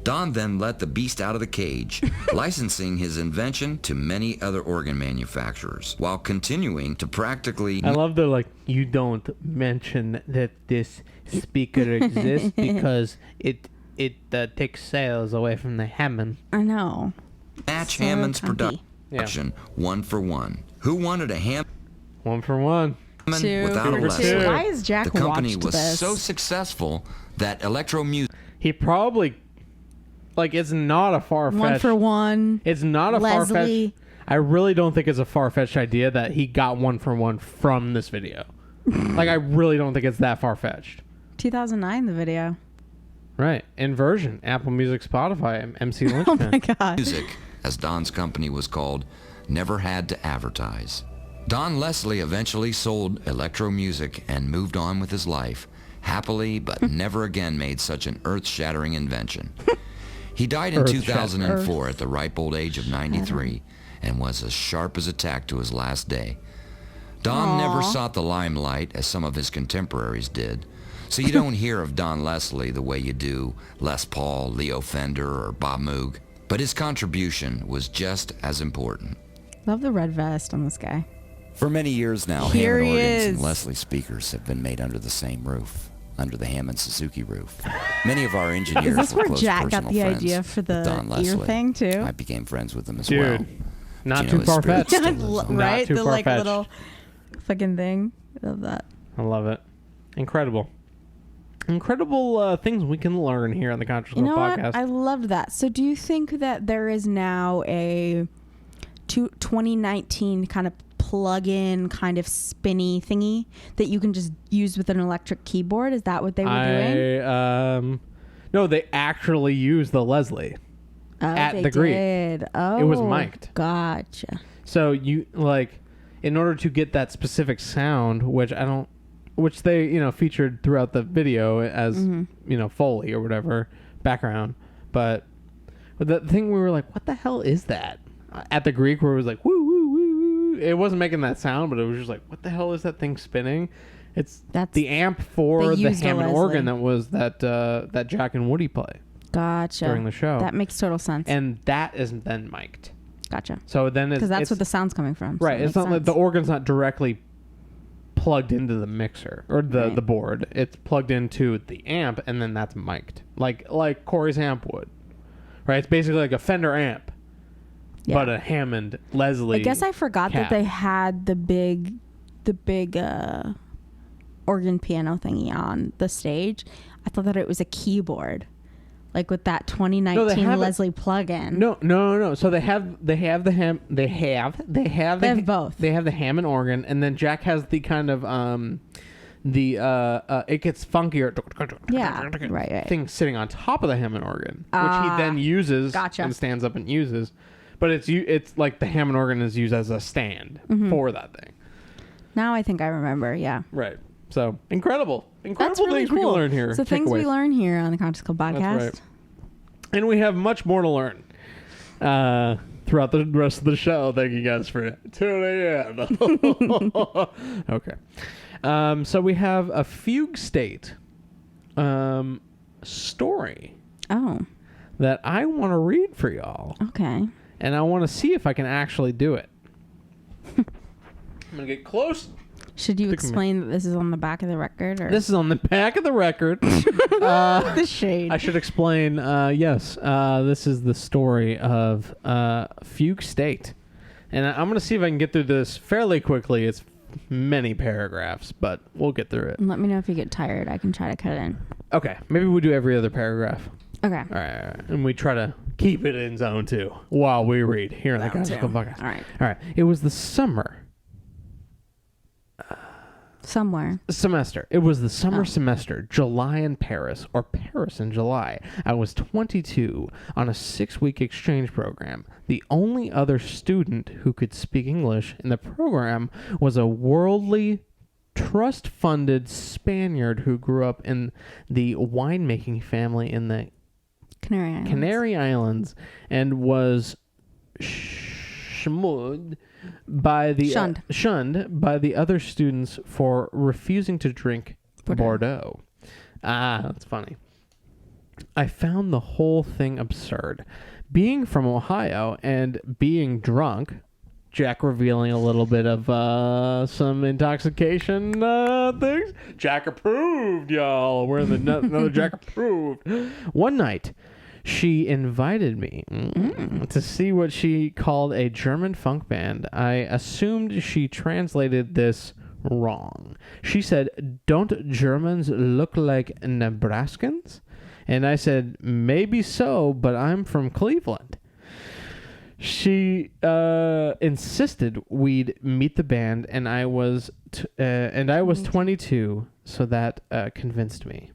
Don then let the beast out of the cage, licensing his invention to many other organ manufacturers, while continuing to practically
I love the like. You don't mention that this speaker exists because it takes sales away from the Hammond.
I know.
match
So
Hammond's
funky.
production one for one. Who wanted a Hammond
1 for 1.
Two
without a
for
Leslie?
two. Why is Jack
The company
watched
was
this?
so successful that electro music
He probably like. It's not a far fetched.
1 for 1.
It's not a far
Leslie.
fetched. I really don't think it's a far fetched idea that he got 1 for 1 from this video. Like I really don't think it's that far fetched.
2009, the video.
Right. Inversion. Apple Music, Spotify, MC
Oh
Lynchman.
my god.
Music, as Don's company was called, never had to advertise. Don Leslie eventually sold electro music and moved on with his life, happily, but never again made such an earth-shattering invention. He died in
Earth-shattering.
2004 at the ripe old age of 93 and was as sharp as a tack to his last day. Don never sought the limelight as some of his contemporaries did, so you don't hear of Don Leslie the way you do Les Paul, Leo Fender, or Bob Moog, but his contribution was just as important.
Love the red vest on this guy.
For many years now,
Here
Hammond
he
organs and
is.
Leslie speakers have been made under the same roof, under the Hammond Suzuki roof. Many of our engineers
Is this
were
where
close
Jack got
personal
the
friends
idea for
with
the
Don
ear
Leslie.
thing, too?
I became friends with them as
Dude,
well.
not
You
too
know, his
far
spirit
fetched.
still lives on.
Right?
too
The like
far-fetched.
little fucking thing. I love that.
I love it. Incredible. Incredible things we can learn here on the Conscious
You know
Podcast.
what? I loved that. So do you think that there is now a 2019 kind of plug-in kind of spinny thingy that you can just use with an electric keyboard? Is that what they were doing?
No, they actually used the Leslie.
Oh,
at
they
the Greek.
did. Oh,
It was mic'd.
Gotcha.
So you like, in order to get that specific sound, which they featured throughout the video as Foley or whatever background, but the thing we were like, what the hell is that? At the Greek, where it was like woo woo woo woo, it wasn't making that sound, but it was just like, what the hell is that thing spinning? That's the amp for
they
the
used a
Hammond
Leslie.
organ that was that Jack and Woody play
Gotcha.
during the show.
That makes total sense.
And that is then mic'd.
Gotcha.
So then it's
Because that's
it's,
what the sound's coming from. so
right.
it
It's
makes
not like the
sense.
organ's not directly plugged into the mixer or the board. It's plugged into the amp, and then that's mic'd like Corey's amp would. Right? It's basically like a Fender amp, but a Hammond Leslie.
I guess I forgot that they had the big organ piano thingy on the stage. I thought that it was a keyboard, like with that 2019 Leslie plug-in.
No. So they have the
both.
They have the Hammond organ, and then Jack has the kind of it gets funkier
right.
thing sitting on top of the Hammond organ, which he then uses and stands up and uses. But it's like the Hammond organ is used as a stand for that thing.
Now I think I remember. Yeah.
Right. So incredible
That's really
things
cool.
we can learn here.
So things we learn here on the Conscious Club podcast.
That's right. And we have much more to learn throughout the rest of the show. Thank you guys for tuning in. Okay. So we have a fugue state story.
Oh.
That I want to read for y'all.
Okay.
And I want to see if I can actually do it. I'm going to get close.
Should you explain that this is on the back of the record? Or?
This is on the back of the record.
The shade.
I should explain. Yes, this is the story of Fugue State. And I'm going to see if I can get through this fairly quickly. It's many paragraphs, but we'll get through it.
Let me know if you get tired. I can try to cut it in.
Okay. Maybe we do every other paragraph.
Okay.
All right. And we try to keep it in zone 2 while we read here in the Conscious Club podcast.
All
right. It was the summer. Semester. It was the summer semester, July in Paris, or Paris in July. I was 22 on a 6-week exchange program. The only other student who could speak English in the program was a worldly, trust-funded Spaniard who grew up in the winemaking family in the Canary Islands and was shunned by the other students for refusing to drink Bordeaux. That's funny. I found the whole thing absurd. Being from Ohio and being drunk, Jack revealing a little bit of some intoxication things. Jack approved, y'all. We're in the another Jack approved. One night, she invited me to see what she called a German funk band. I assumed she translated this wrong. She said, "Don't Germans look like Nebraskans?" And I said, "Maybe so, but I'm from Cleveland." She insisted we'd meet the band, and I was 22, so that convinced me.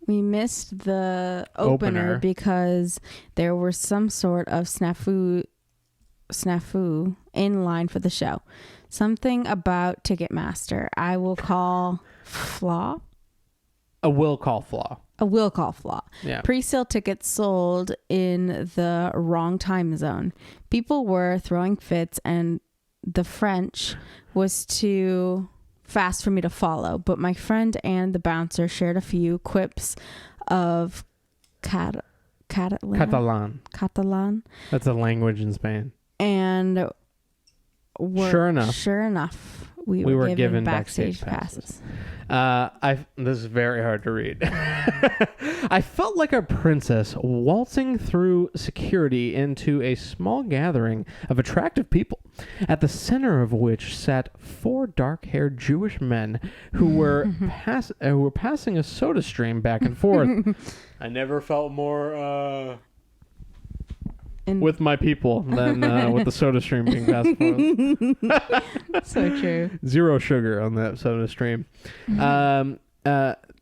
We missed the opener because there was some sort of snafu in line for the show. Something about Ticketmaster. I will call flaw.
A will call flaw.
Yeah. Pre-sale tickets sold in the wrong time zone. People were throwing fits, and the French was too fast for me to follow, but my friend and the bouncer shared a few quips of Catalan.
That's a language in Spain.
And sure enough, we were given backstage passes.
This is very hard to read. I felt like a princess waltzing through security into a small gathering of attractive people, at the center of which sat 4 dark-haired Jewish men who were passing a soda stream back and forth. I never felt more with my people than with the soda stream being passed forth.
So true.
0 sugar on that soda stream.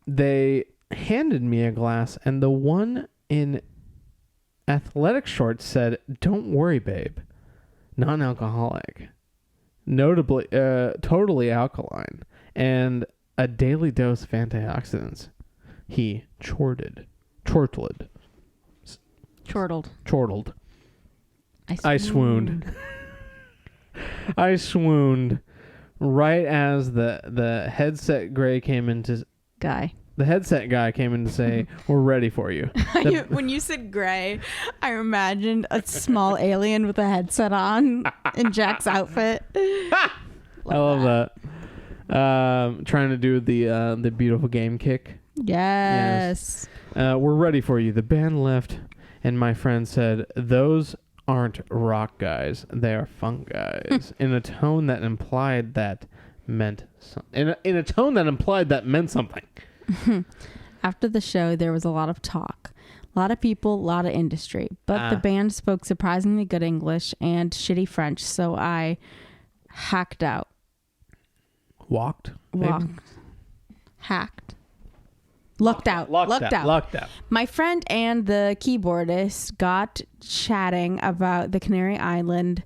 They handed me a glass, and the one in athletic shorts said, "Don't worry, babe. Non-alcoholic. Notably, totally alkaline. And a daily dose of antioxidants." He chortled. I swooned. I swooned right as the headset guy came in to say, "We're ready for you."
When you said gray, I imagined a small alien with a headset on in Jack's outfit.
I love that. Trying to do the beautiful game kick.
Yes.
We're ready for you. The band left, and my friend said, "Those aren't rock guys. They are funk guys." in a tone that implied that meant in a tone that implied that meant something.
After the show, there was a lot of talk. A lot of people, a lot of industry. But the band spoke surprisingly good English and shitty French, so I hacked out.
Walked? Maybe?
Hacked. Lucked out. My friend and the keyboardist got chatting about the Canary Island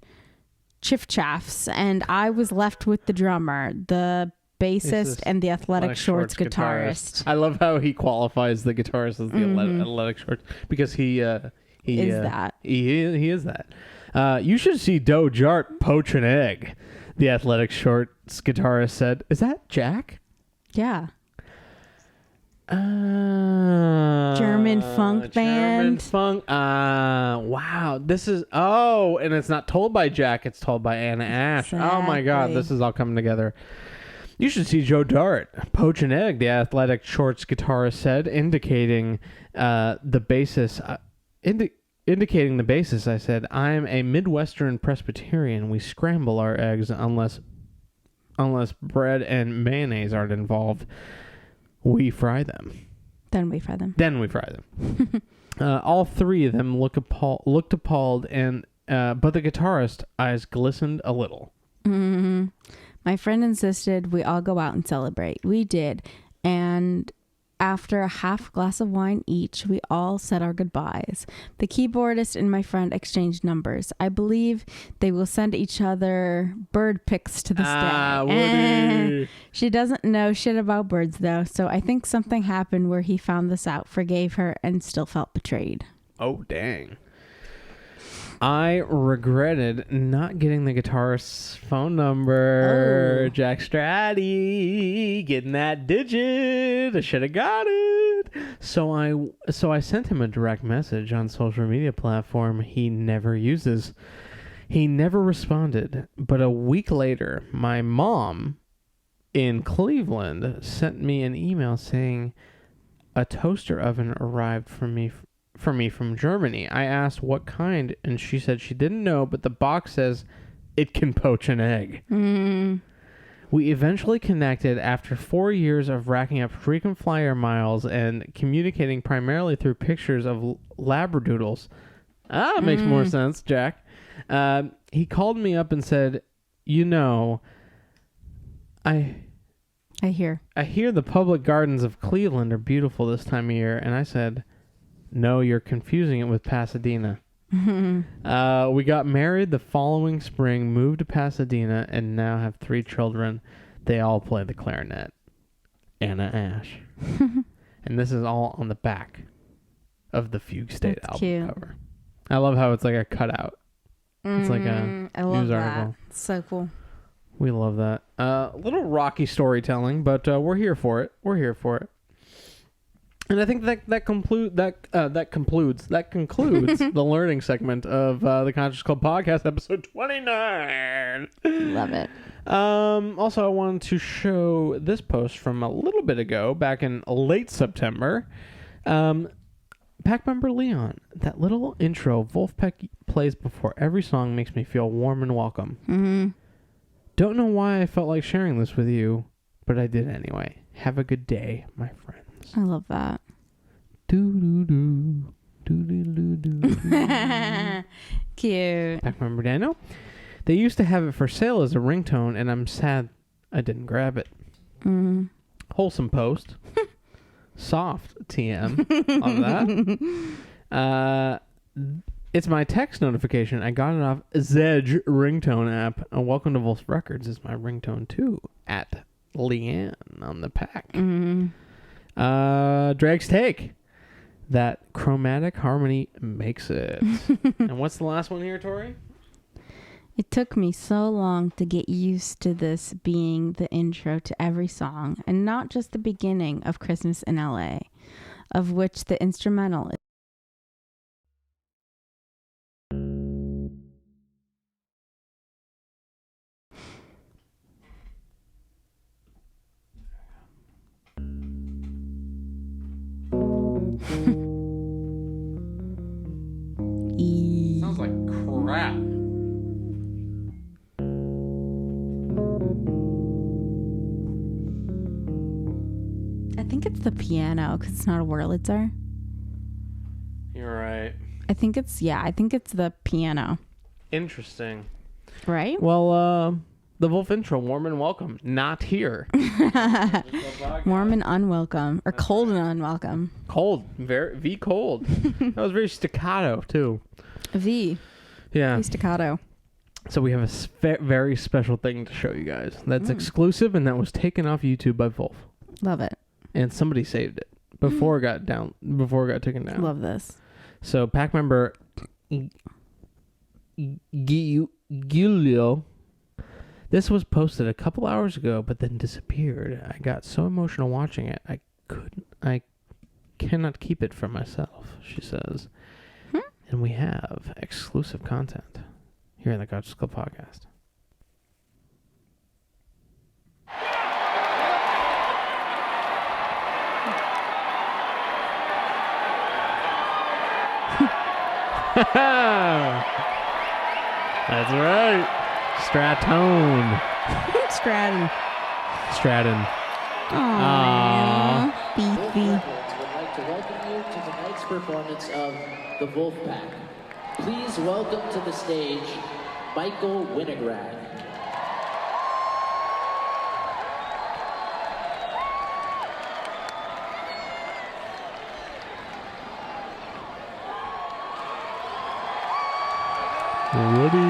chiff-chaffs, and I was left with the drummer, the bassist, and the athletic shorts guitarist.
I love how he qualifies the guitarist as the athletic shorts, because he is that. He is that. You should see Doe Jart poach an egg, the athletic shorts guitarist said. Is that Jack?
Yeah. German funk band.
German funk. Wow. This is, and it's not told by Jack, it's told by Anna Ash.
Exactly.
Oh my God, this is all coming together. You should see Joe Dart poach an egg, the athletic shorts guitarist said, indicating the bassist. Indicating the bassist, I said, "I'm a Midwestern Presbyterian. We scramble our eggs unless bread and mayonnaise aren't involved. We fry them.
Then we fry them.
All three of them looked appalled, and but the guitarist's eyes glistened a little.
Mm-hmm. My friend insisted we all go out and celebrate. We did, and after a half glass of wine each, we all said our goodbyes. The keyboardist and my friend exchanged numbers. I believe they will send each other bird pics to this day. She doesn't know shit about birds, though, so I think something happened where he found this out, forgave her, and still felt betrayed.
Oh, dang. I regretted not getting the guitarist's phone number.
Oh.
Jack Stratty, getting that digit. I should have got it. So I sent him a direct message on social media platform he never uses. He never responded. But a week later, my mom in Cleveland sent me an email saying a toaster oven arrived for me from Germany. I asked what kind, and she said she didn't know, but the box says it can poach an egg. We eventually connected after 4 years of racking up frequent flyer miles and communicating primarily through pictures of labradoodles. Makes more sense, Jack. He called me up and said, I hear the public gardens of Cleveland are beautiful this time of year. And I said, no, you're confusing it with Pasadena. We got married the following spring, moved to Pasadena, and now have 3 children. They all play the clarinet. Anna Ash. And this is all on the back of the Fugue State album
cute.
Cover. I love how it's like a cutout. It's like a news article.
It's so cool.
We love that. A little rocky storytelling, but we're here for it. And I think that concludes the learning segment of the Conscious Club podcast, episode 29.
Love it.
Also, I wanted to show this post from a little bit ago, back in late September. Pack member Leon, that little intro Vulfpeck plays before every song makes me feel warm and welcome.
Mm-hmm.
Don't know why I felt like sharing this with you, but I did anyway. Have a good day, my friends.
I love that.
Do-do-do. Do-do-do-do.
Cute.
Back member Daniel. They used to have it for sale as a ringtone, and I'm sad I didn't grab it. Wholesome post. Soft TM on that. It's my text notification. I got it off Zedge ringtone app. Welcome to Vulf Records is my ringtone too. At Leanne on the pack. Drake's Take. That chromatic harmony makes it. And what's the last one here, Tori?
It took me so long to get used to this being the intro to every song, and not just the beginning of Christmas in LA, of which the instrumental is. it's the piano because it's not a Wurlitzer.
You're right.
I think it's the piano.
Interesting.
Right?
Well, the Vulf intro, warm and welcome, not here.
Warm and unwelcome, or cold and unwelcome.
Cold, very cold. That was very staccato too.
V staccato.
So we have a very special thing to show you guys. That's exclusive, and that was taken off YouTube by Vulf.
Love it.
And somebody saved it before it got taken down.
Love this.
So pack member Julien. This was posted a couple hours ago, but then disappeared. I got so emotional watching it. I cannot keep it from myself, she says. And we have exclusive content here in the Conscious Club podcast. That's right. Stratone. Stratton.
Aww.
Vulf
Beefy.
Records would like to welcome you to tonight's performance of the Vulfpeck. Please welcome to the stage Michael Winograd.
Woody.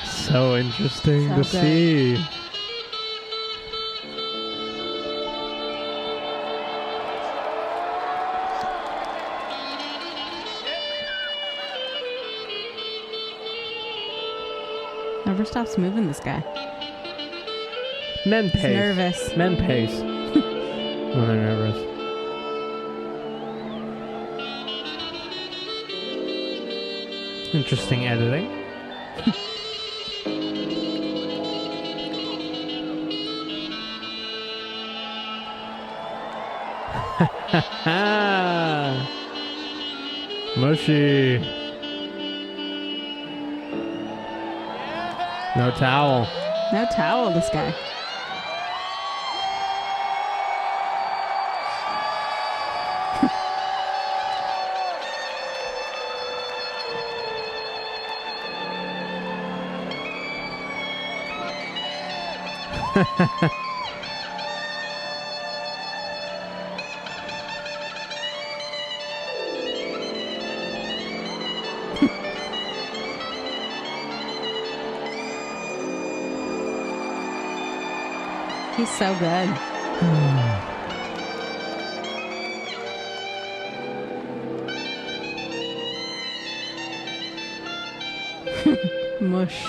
So interesting
So
to
good.
see.
Never stops moving, this guy.
Men pace.
nervous.
Men pace. When they're nervous. Interesting editing. Mushy. No towel.
No towel, this guy. He's so good. Mush.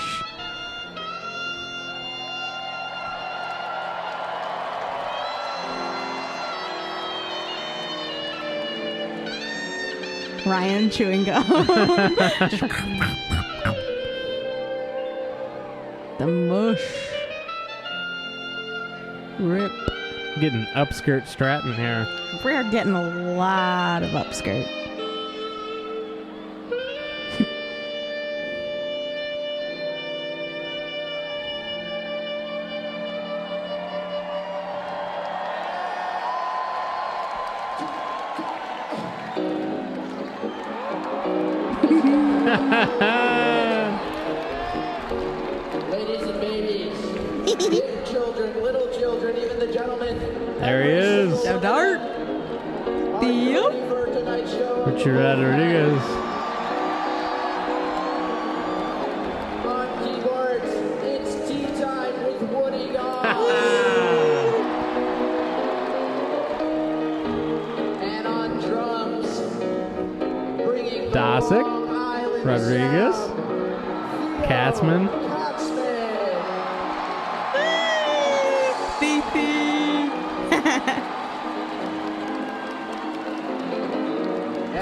Ryan chewing gum. The mush. Rip.
Getting upskirt Stratton here.
We're getting a lot of upskirt.
Ladies and babies, big children, little children, even the gentlemen.
There he is.
So dark.
Are you ready for tonight's show?
Richard Rodriguez.
On keyboards, it's tea time with Woody Gall. And on drums, bringing the
Dosick,
Long Island
Rodriguez,
sound,
Katzman.
Katzman.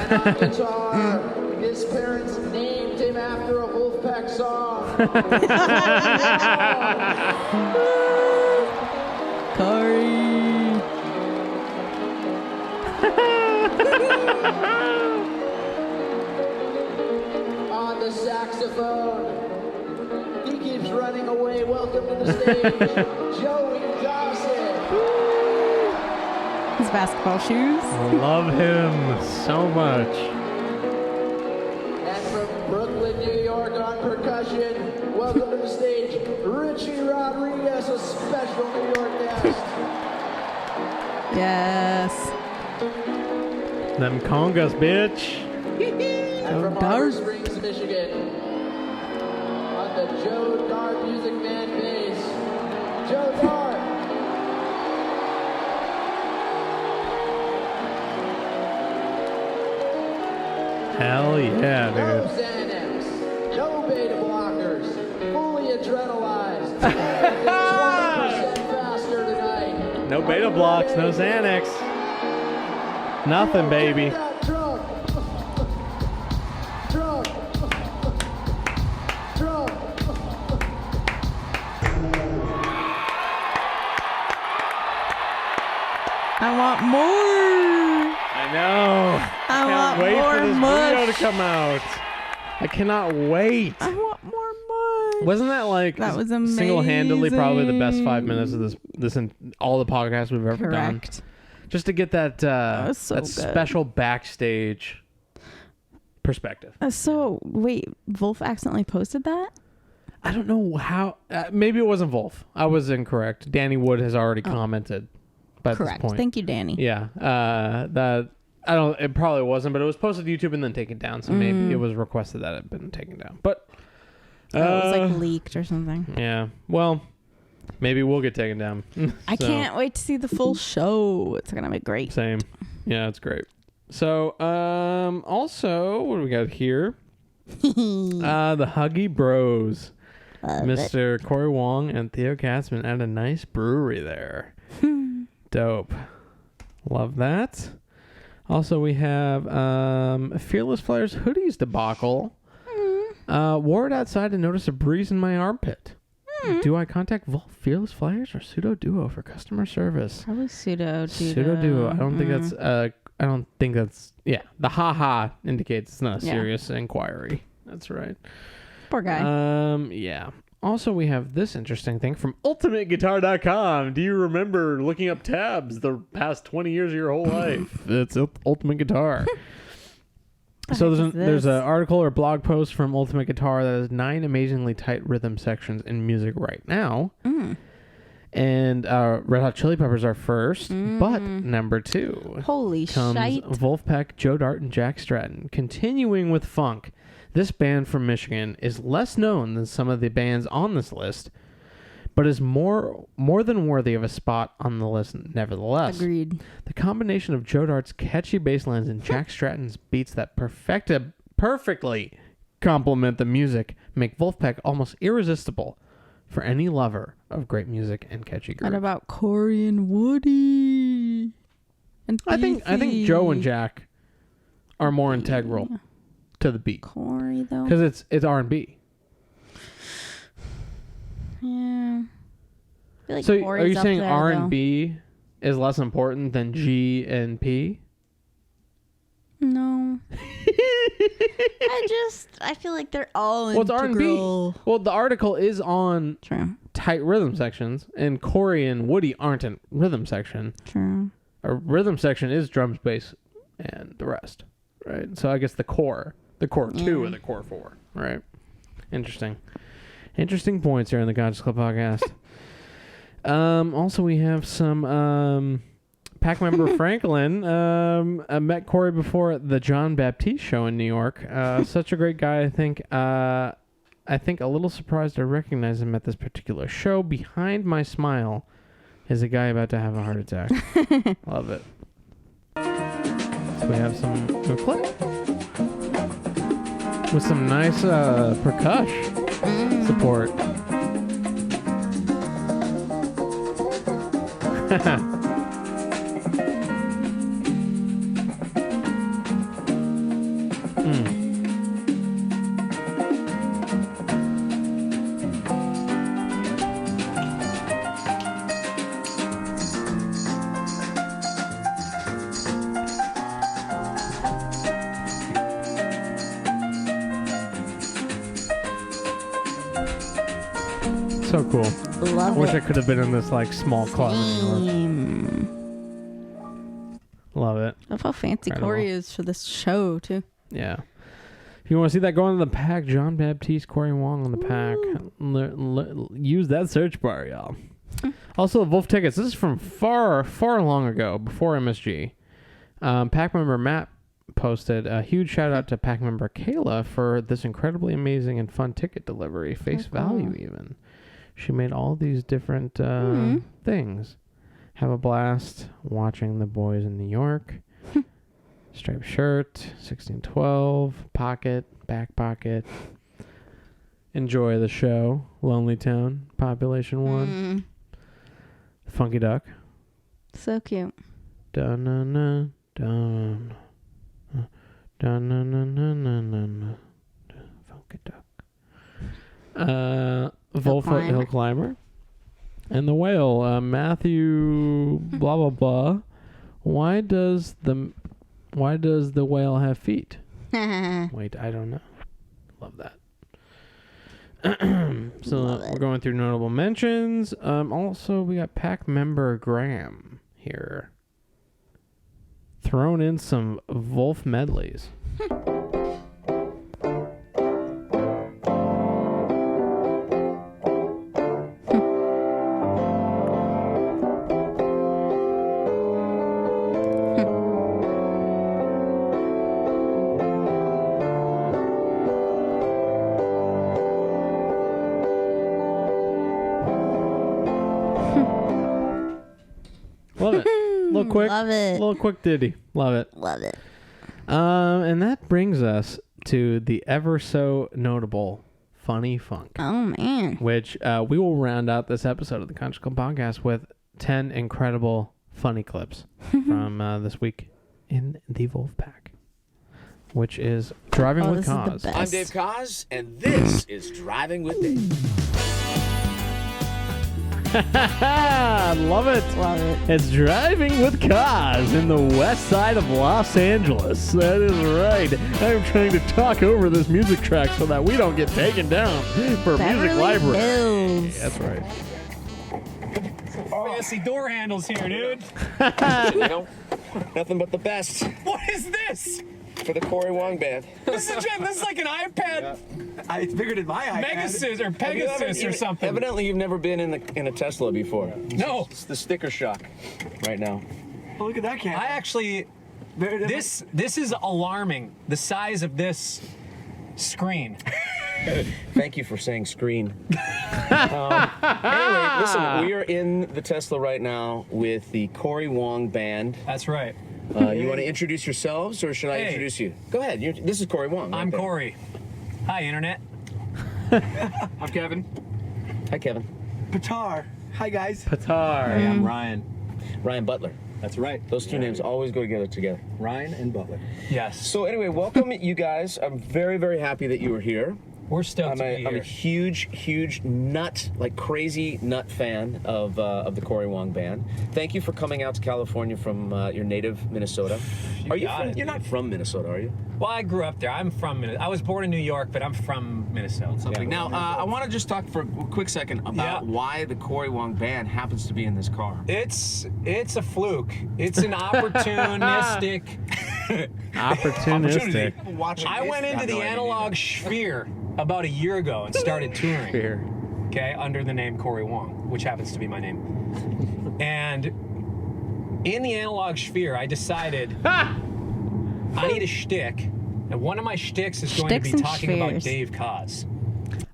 And on guitar, his parents named him after a Vulfpeck song. On the saxophone, he keeps running away. Welcome to the stage, Joey Dawson.
His basketball shoes.
I love him so much.
And from Brooklyn, New York on percussion, welcome to the stage, Richie Rodriguez, a special New York guest.
Yes.
Them congas, bitch.
And from Harbor Springs, Michigan, on the Joe Dart Music Man bass, Joe Dart.
Hell yeah,
No
dude.
Xanax, no beta blockers, fully adrenalized, 20% faster tonight.
No beta blocks, no Xanax. Nothing, baby.
That drunk. Drunk. Drunk.
I want more.
I know.
I
Can't
want
wait
more
for this
mush.
video to come out. I cannot wait.
I want more mush.
Wasn't that like
That was amazing.
single-handedly probably the best 5 minutes of this in all the podcasts we've ever done?
Correct.
Just to get that
was so
that
good.
special backstage perspective.
So wait, Vulf accidentally posted that?
I don't know how. Maybe it wasn't Vulf. I was incorrect. Danny Wood has already commented by
Correct.
this point.
Thank you, Danny.
Yeah. That I don't. It probably wasn't, but it was posted to YouTube and then taken down. So maybe it was requested that it had been taken down. But
Oh, it was like leaked or something.
yeah. Well, maybe we'll get taken down.
I
So,
can't wait to see the full show. It's gonna be great.
Same. Yeah, it's great. So, also, what do we got here? The Huggy Bros. Mr. Corey Wong and Theo Katzman at a nice brewery there. Dope. Love that. Also, we have Fearless Flyers hoodies debacle. Wore it outside and noticed a breeze in my armpit. Do I contact Vulf Fearless Flyers or Pseudo Duo for customer service?
Probably pseudo
Duo. I don't think that's. I don't think that's. Yeah, the haha indicates it's not a
Yeah.
serious inquiry. That's right.
Poor guy.
Yeah. Also, we have this interesting thing from UltimateGuitar.com. Do you remember looking up tabs the past 20 years of your whole life? It's Ultimate Guitar. So there's an article or blog post from Ultimate Guitar that has 9 amazingly tight rhythm sections in music right now. And Red Hot Chili Peppers are first, but number 2
Holy
comes
shite.
Vulfpeck, Joe Dart, and Jack Stratton. Continuing with funk, this band from Michigan is less known than some of the bands on this list, but is more than worthy of a spot on the list nevertheless.
Agreed.
The combination of Joe Dart's catchy bass lines and Jack Stratton's beats that perfectly complement the music make Vulfpeck almost irresistible for any lover of great music and catchy
What
grooves.
about Corey and Woody? And
I think
Beefy?
Joe and Jack are more integral to the beat
Corey though.
because it's R&B.
Yeah. I feel like
So
Corey's
are you
up
saying
there,
R&B is less important than G and P?
though. No. I feel like they're all
Well, it's R&B.
integral.
Well, the article is on
True.
tight rhythm sections, and Corey and Woody aren't in rhythm section.
True.
A rhythm section is drums, bass, and the rest, right? So I guess the core 2 and the core 4, right? Interesting points here in the Conscious Club podcast. Also, we have some pack member Franklin. I met Corey before at the John Baptiste show in New York. Such a great guy. I think a little surprised I recognize him at this particular show. Behind my smile is a guy about to have a heart attack. Love it. So we have some clip with some nice percussion support. So cool.
Love
I wish
it.
I could have been in this like small club. Love it.
Love how fancy
Incredible.
Corey is for this show too.
Yeah. If you want to see that, go into the pack. John Baptiste, Corey Wong on the pack. Use that search bar, y'all. Also, the Vulf tickets. This is from far, far long ago, before MSG. Pack member Matt posted a huge shout out to pack member Kayla for this incredibly amazing and fun ticket delivery, face value even. She made all these different things. Have a blast watching the boys in New York. Striped shirt, 1612, pocket, back pocket. Enjoy the show. Lonely Town, Population 1. Funky Duck.
So cute.
Dun-na-na, dun. Dun-na-na-na-na-na. Funky Duck. Vulf Hill Climber. And the whale, Matthew blah blah blah. Why does the whale have feet? Wait, I don't know. Love that. So we're going through notable mentions. Also, we got pack member Graham here. Thrown in some Vulf medleys. Love it. Little quick.
Love it.
Little quick ditty. Love it.
Love it.
And that brings us to the ever so notable Funny Funk,
Oh man.
which we will round out this episode of the Country Club Podcast with 10 incredible funny clips from this week in the Vulfpeck, which is Driving with
this is the
Cause.
best.
I'm Dave Kaz, and this is Driving with Dave.
Love it.
Love it.
It's Driving with Cause in the west side of Los Angeles. That is right. I'm trying to talk over this music track so that we don't get taken down for
Beverly
music library.
Hills.
That's right.
Fancy door handles here, dude.
You know, nothing but the best
What is this?
for the Corey Wong Band.
This is like an iPad
It's bigger than my iPad.
Pegasus or Pegasus or something.
Evidently, you've never been in a Tesla before.
No.
It's the sticker shock right now.
Oh, look at that camera.
I actually, this is alarming. The size of this screen.
Thank you for saying screen. Anyway, listen, we are in the Tesla right now with the Corey Wong Band.
That's right.
You want to introduce yourselves, or should I
Hey.
introduce you? Go ahead. This is Corey Wong. right
I'm
there.
Corey. Hi, Internet.
I'm Kevin.
Hi, Kevin.
Patar. Hi, guys.
Patar.
I'm Ryan.
Ryan Butler.
That's right.
Those two names always go together.
Ryan and Butler.
Yes.
So anyway, welcome you guys. I'm very, very happy that you were here.
We're stoked to be
I'm
here.
a huge nut, like crazy nut fan of the Corey Wong Band. Thank you for coming out to California from your native Minnesota.
got it,
You're not
dude.
from Minnesota, are you?
Well, I grew up there. I'm from Minnesota. I was born in New York, but I'm from Minnesota.
Now, I want to just talk for a quick second about why the Corey Wong Band happens to be in this car.
It's a fluke. It's an opportunistic.
Opportunistic.
I went into the analog sphere about a year ago and started touring.
Here.
Okay, under the name Corey Wong, which happens to be my name. And in the analog sphere, I decided I need a shtick, and one of my shticks is going
Shticks
to be
and
talking about
spheres.
Dave Kaz.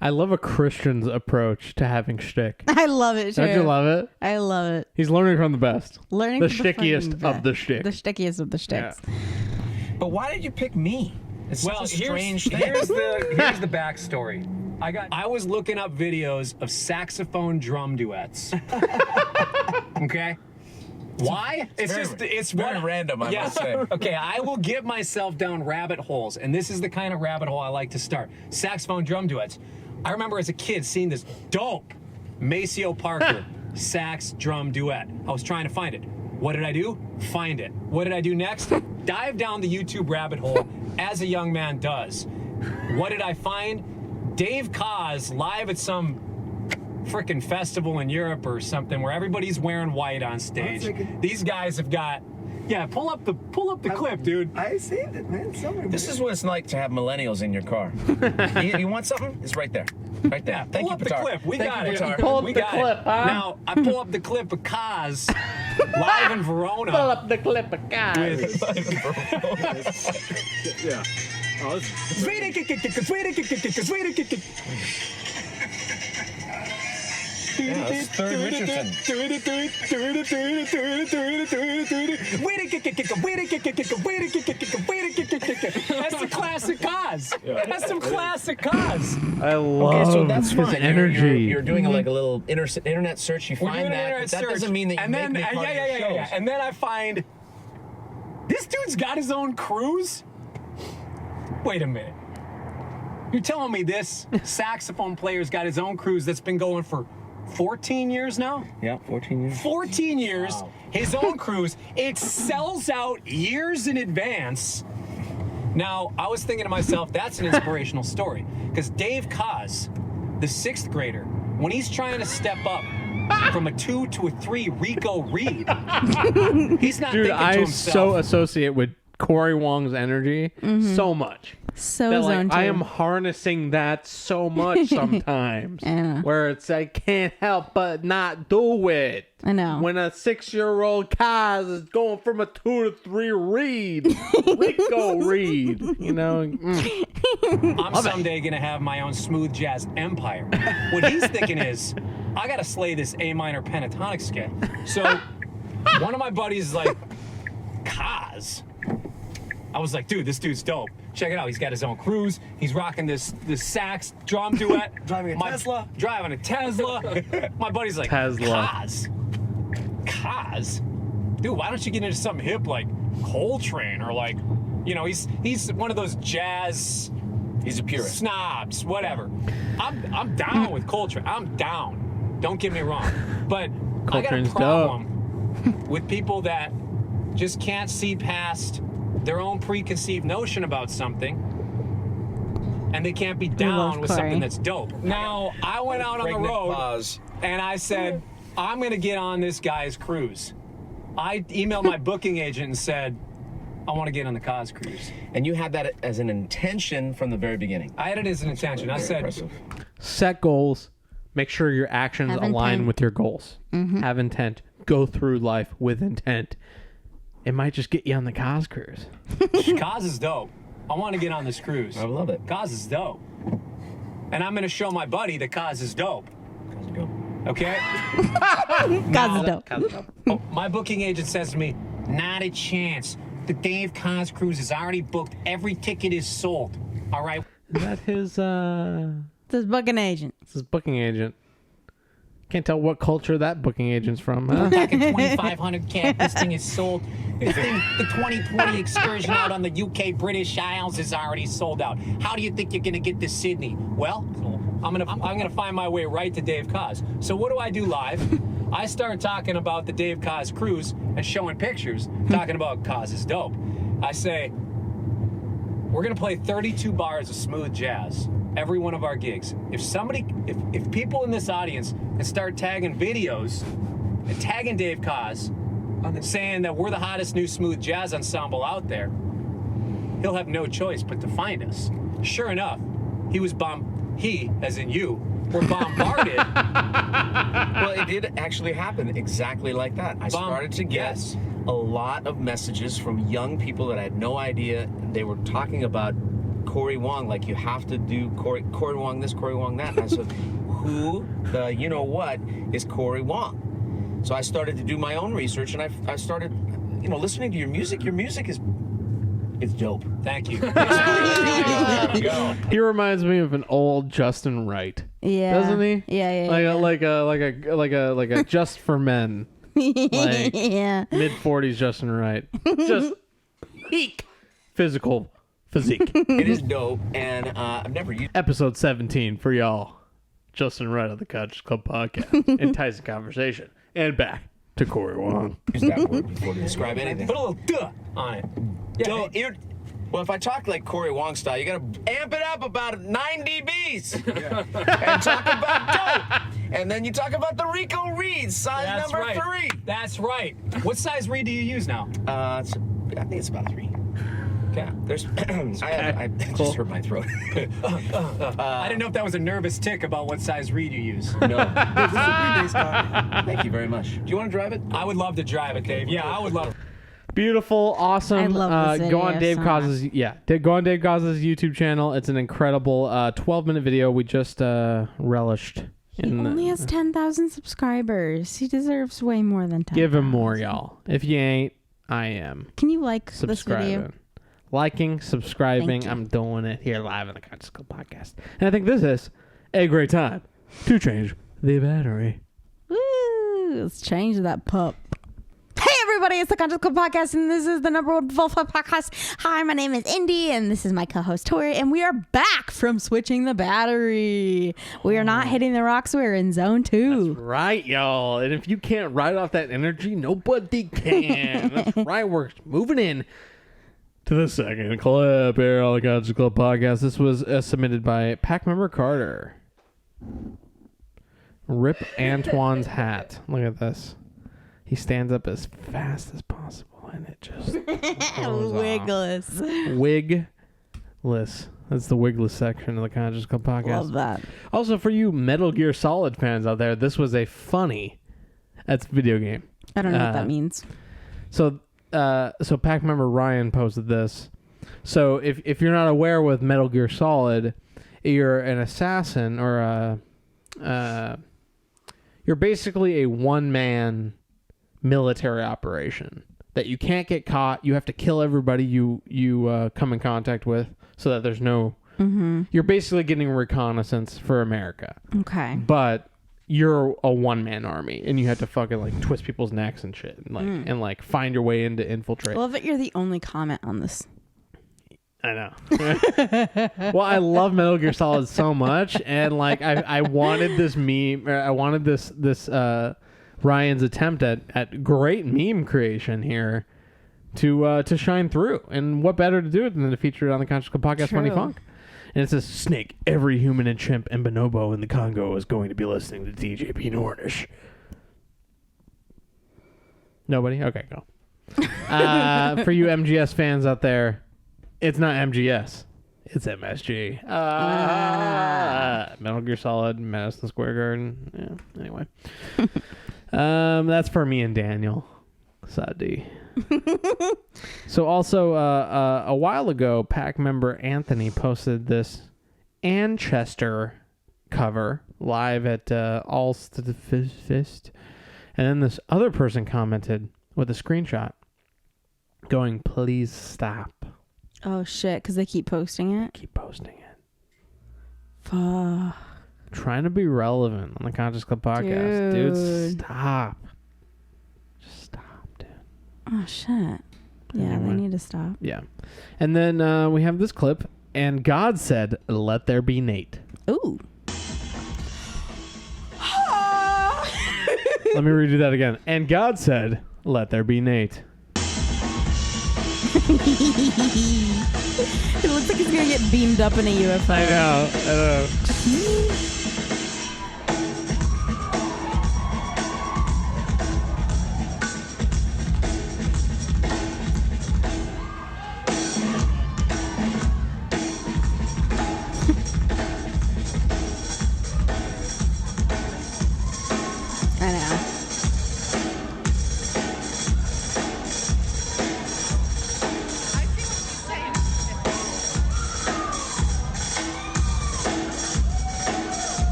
I love a Christian's approach to having shtick.
I love it too.
Don't you love it?
I love it.
He's learning from the best.
Learning
the
from the
shtickiest
fucking
of the shtick.
The stickiest of the sticks.
But why did you pick me? It's
Well,
such a strange thing.
here's the backstory. I was looking up videos of saxophone drum duets. Okay. Why? It's
very random, I must say.
Okay, I will get myself down rabbit holes, and this is the kind of rabbit hole I like to start. Saxophone drum duets. I remember as a kid seeing this dope Maceo Parker sax drum duet. I was trying to find it. What did I do? Find it. What did I do next? Dive down the YouTube rabbit hole, as a young man does. What did I find? Dave Kaz live at some freaking festival in Europe or something where everybody's wearing white on stage. These guys have got. Yeah, pull up the clip, dude.
I saved it, man. Somewhere.
This is what it's like to have millennials in your car. you want something? It's right there. Right there. Thank
Pull
you,
up the
Patar.
clip. We
Thank
got
you,
it.
Patar.
Pull up
We
the
got
clip,
it.
huh?
Now, I pull up the clip of Kaz live in Verona.
Pull up the clip of guys.
Yeah. Oh,
Yeah, that's Third Richardson.
That's the classic Kaz. That's some classic Kaz.
I love
Okay, so that's
his
fine.
energy.
You're doing like a little internet search. You
We're
find
doing an
that,
internet
but that
search,
doesn't mean that you
and
make
then,
me part of your shows.
And then I find this dude's got his own cruise. Wait a minute. You're telling me this saxophone player's got his own cruise that's been going for 14 years now?
Yeah, 14 years.
14 years, his own cruise. It sells out years in advance. Now, I was thinking to myself, that's an inspirational story. Because Dave Kaz, the 6th grader, when he's trying to step up from a 2 to a 3 Rico Reed, he's not
Dude,
thinking to
I
himself.
so associate with Corey Wong's energy so much.
So
That,
zone
like, I
two.
am harnessing that so much sometimes.
Yeah.
Where it's I can't help but not do it.
I know.
When a 6-year-old Kaz is going from a 2 to 3 Reed, Rico Reed, you know.
I'm someday going to have my own smooth jazz empire. What he's thinking is, I got to slay this A minor pentatonic scale. So one of my buddies is like, Kaz? I was like, dude, this dude's dope. Check it out. He's got his own cruise. He's rocking this sax drum duet.
Driving a Tesla.
Driving a Tesla. My buddy's like,
Tesla.
Kaz? Dude, why don't you get into something hip like Coltrane or like, you know, he's one of those jazz
He's a purist.
snobs, whatever. I'm down with Coltrane. I'm down. Don't get me wrong. But
Coltrane's
I got a problem with people that just can't see past their own preconceived notion about something, and they can't be down with
Corey.
something that's dope. Now, I went out on the
Pregnant
road
pause.
and I said, I'm going to get on this guy's cruise. I emailed my booking agent and said, I want to get on the Kaz cruise.
And you had that as an intention from the very beginning.
I had it as an intention. I said,
Impressive.
Set goals. Make sure your actions
Have
align
intent.
with your goals. Have intent. Go through life with intent. It might just get you on the Kaz cruise.
Kaz is dope. I want to get on this cruise.
I love it.
Kaz is dope. And I'm going to show my buddy that Kaz is dope. Okay?
Kaz is dope.
Oh, my booking agent says to me, not a chance. The Dave Kaz cruise is already booked. Every ticket is sold. All right?
Is that his
This booking agent.
booking agent? Can't tell what culture that booking agent's from, huh?
We're talking 2,500 cap. This thing is sold. This thing, the 2020 excursion out on the UK British Isles is already sold out. How do you think you're gonna get to Sydney? Well, I'm gonna find my way right to Dave Kaz. So what do I do live? I start talking about the Dave Kaz cruise and showing pictures, talking about Kaz is dope. I say, we're gonna play 32 bars of smooth jazz every one of our gigs. If people in this audience can start tagging videos and tagging Dave Kaz, saying that we're the hottest new smooth jazz ensemble out there, he'll have no choice but to find us. Sure enough, he, as in you, were bombarded.
Well, it did actually happen exactly like that. I started to get
Yes.
a lot of messages from young people that I had no idea. They were talking about Corey Wong, like you have to do Corey Wong this, Corey Wong that. And I said, who the you know what is Corey Wong? So I started to do my own research, and I started, listening to your music. Your music is dope.
Thank you.
He reminds me of an old Justin Wright,
Yeah.
doesn't he?
Yeah.
Like a Just for Men, like
Yeah.
mid-40s Justin Wright, just peak physique.
It is dope, and I've never used
Episode 17 for y'all. Justin Wright of the Couch Club podcast. Enticing conversation. And back to Corey Wong.
that word before to describe anything.
Put a little duh on it. Yeah,
Well, if I talk like Corey Wong style, you gotta amp it up about 9 dBs and talk about dope. And then you talk about the Rico Reed, size
That's
number
right.
3.
That's right. What size reed do you use now?
I think it's about 3. Okay. There's. I just hurt my throat.
I didn't know if that was a nervous tick about what size reed you use.
No. This is a pre-base car. Thank you very much. Do you want to drive it?
I would love to drive it, Dave. Yeah, I would love it.
Beautiful, awesome.
I love this
go on
video
Dave
so
Cause's go on Dave Cause's YouTube channel. It's an incredible 12-minute video. We just relished.
He only has 10,000 subscribers. He deserves way more than 10,000.
Give him more, y'all. If you ain't, I am.
Can you like this video?
Subscribing. Liking, subscribing.
Thank you.
I'm doing it here live on the Conscious Club podcast. And I think this is a great time to change the battery.
Woo! Let's change that pup. Hey everybody, it's the Conscious Club podcast, and this is the #1 Vulf podcast. Hi, my name is Indy, and this is my co-host Tori, and we are back from switching the battery. We are not hitting the rocks. We're in zone 2.
Right, y'all. And if you can't ride off that energy, nobody can. That's right. We're moving in to the second clip here on the Conscious Club podcast. This was submitted by pack member Carter. Rip Antoine's hat. Look at this. He stands up as fast as possible, and it just goes
Wigless.
Wigless. That's the wigless section of the Conscious Club podcast.
Love that.
Also, for you Metal Gear Solid fans out there, this was a funny video game.
I don't know what that means.
So pack member Ryan posted this. So if you're not aware with Metal Gear Solid, you're an assassin or you're basically a one-man military operation that you can't get caught. You have to kill everybody you come in contact with so that there's no... Mm-hmm. You're basically getting reconnaissance for America.
Okay.
But you're a one-man army, and you have to fucking like twist people's necks and shit, and like find your way in to infiltrate.
I love that you're the only comment on this.
I know. Well, I love Metal Gear Solid so much, and like I wanted this meme. I wanted this Ryan's attempt at great meme creation here to shine through. And what better to do it than to feature it on the Conscious Club podcast,
True.
Funny Funk? And it says, Snake, every human and chimp and bonobo in the Congo is going to be listening to DJP Nordish. Nobody? Okay, go. For you MGS fans out there, it's not MGS. It's MSG. Metal Gear Solid, Madison Square Garden. Yeah, anyway. That's for me and Daniel. Sadi. So also, a while ago, pack member Anthony posted this Anchester cover live at Allsfist. And then this other person commented with a screenshot going, please stop.
Oh, shit, because they keep posting it?
Keep posting it.
Fuck.
Trying to be relevant on the Conscious Club podcast. Dude, stop. Just stop, dude.
Oh, shit. Yeah,
Anyway.
they need to stop.
Yeah. And then we have this clip, and God said, let there be Nate.
Ooh.
Let me redo that again. And God said, let there be Nate.
It looks like he's going to get beamed up in a UFO.
I know.
I know.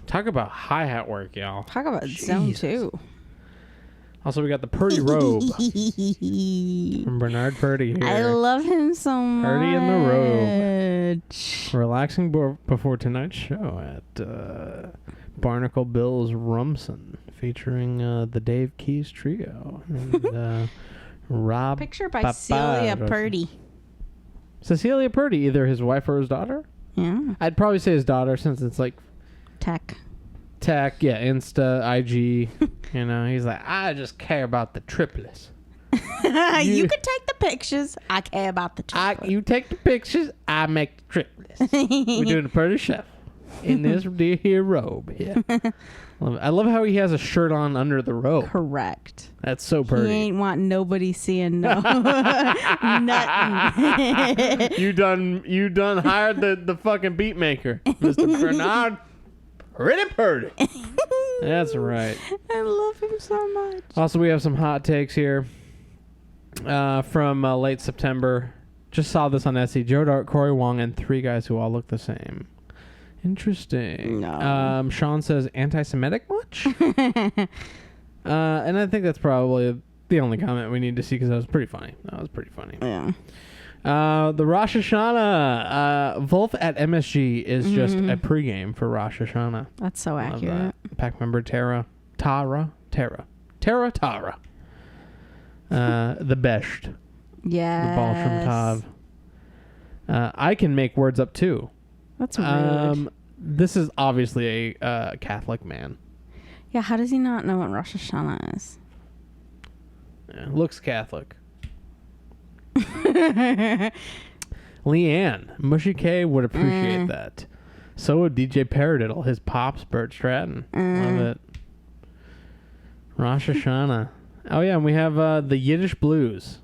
Talk about hi-hat work, y'all.
Talk about zone
Jesus.
2.
Also, we got the Purdy robe from Bernard Purdy here.
I love him so much.
Purdy in the robe. Relaxing before tonight's show at Barnacle Bill's Rumson, featuring the Dave Keys Trio and Rob.
Picture by
Papa
Celia
Rosen.
Purdy.
Cecilia Purdy, either his wife or his daughter.
Yeah.
I'd probably say his daughter, since it's like
Tech.
tech, yeah, Insta, IG. You know, he's like, I just care about the triplets.
You could take the pictures. I care about the trip.
You take the pictures. I make the trip list. We're doing a pretty chef in this dear here robe here. I love how he has a shirt on under the robe.
Correct.
That's so pretty.
He ain't want nobody seeing no nothing.
You done hired the fucking beat maker, Mr. Bernard. Pretty. That's right.
I love him so much.
Also, we have some hot takes here from late September. Just saw this on Etsy. Joe Dart, Corey Wong, and 3 guys who all look the same. Interesting.
No.
Sean says, anti-Semitic much? And I think that's probably the only comment we need to see because that was pretty funny.
Yeah.
The Rosh Hashanah. Vulf at MSG is just a pregame for Rosh Hashanah.
That's so
Love
accurate.
that. Pack member Tara. The best.
Yeah.
The Balsham Tav. I can make words up too.
That's rude.
This is obviously a Catholic man.
Yeah, how does he not know what Rosh Hashanah is?
Yeah, looks Catholic. Leanne, Mushy K would appreciate that. So would DJ Paradiddle, his pops, Bert Stratton. Love it. Rosh Hashanah. Oh yeah, and we have the Yiddish Blues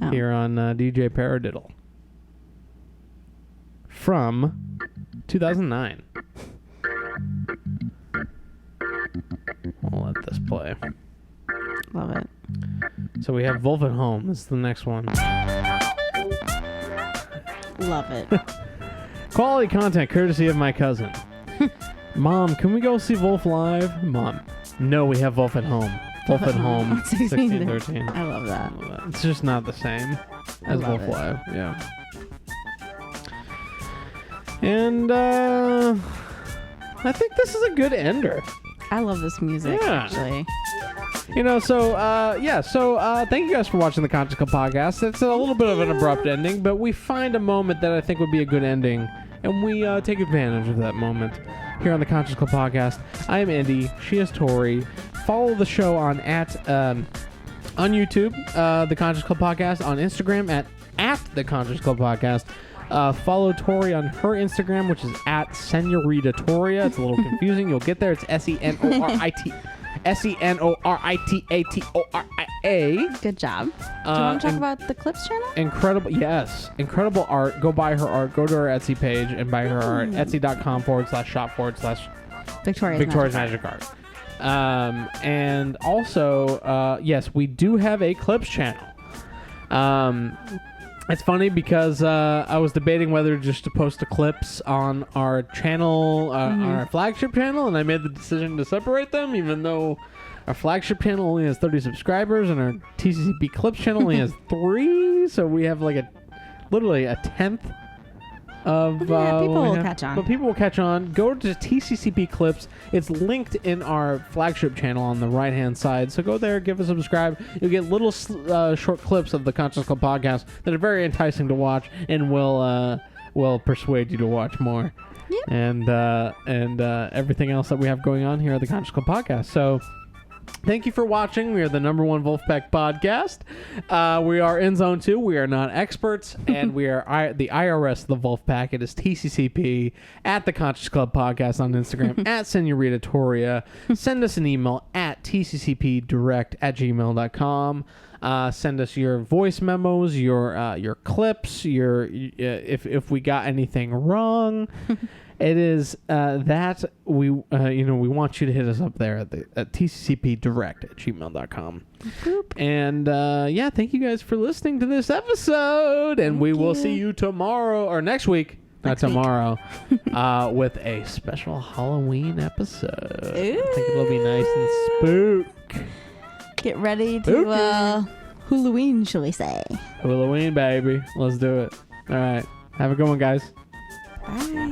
here on DJ Paradiddle from 2009. I'll let this play.
Love it.
So we have Vulf at Home. This is the next one.
Love it.
Quality content courtesy of my cousin. Mom, can we go see Vulf live? Mom, no, we have Vulf at Home. Vulf at Home 1613.
I love that.
It's just not the same as
love
Vulf
it.
Live. Yeah. And I think this is a good ender.
I love this music, actually.
You know, so thank you guys for watching the Conscious Club podcast. It's a little bit of an abrupt ending, but we find a moment that I think would be a good ending, and we take advantage of that moment here on the Conscious Club podcast. I am Andy. She is Tori. Follow the show on YouTube, the Conscious Club podcast, on Instagram at the Conscious Club podcast. Follow Tori on her Instagram, which is at Senorita-Toria. It's a little confusing. You'll get there. It's SENORITATORIA.
Good job. Do you want to talk about the Clips channel?
Incredible art. Go buy her art. Go to her Etsy page and buy her art. Etsy.com/shop/Victoria's Magic Art. And also, yes, we do have a Clips channel. It's funny because I was debating whether just to post the clips on our channel, on our flagship channel, and I made the decision to separate them, even though our flagship channel only has 30 subscribers and our TCCP Clips channel only has 3. So we have like literally a tenth of
people will catch on.
But people will catch on. Go to TCCP Clips. It's linked in our flagship channel on the right-hand side. So go there, give us a subscribe. You'll get little short clips of the Conscious Club podcast that are very enticing to watch and will persuade you to watch more. Yep. And everything else that we have going on here at the Conscious Club podcast. So thank you for watching. We are the #1 Vulfpeck podcast. We are in Zone 2. We are not experts, and we are the IRS of the Vulfpeck. It is TCCP at the Conscious Club podcast on Instagram at Senorita-Toria. Send us an email at tccpdirect@gmail.com. Send us your voice memos, your clips, if we got anything wrong. It is that we want you to hit us up there at tccpdirect@gmail.com. And thank you guys for listening to this episode, and we will see you tomorrow or next week. Not tomorrow, with a special Halloween episode.
Ooh.
I think it'll be nice and spook.
Get ready to Halloween, shall we say?
Halloween, baby. Let's do it. All right. Have a good one, guys.
Bye.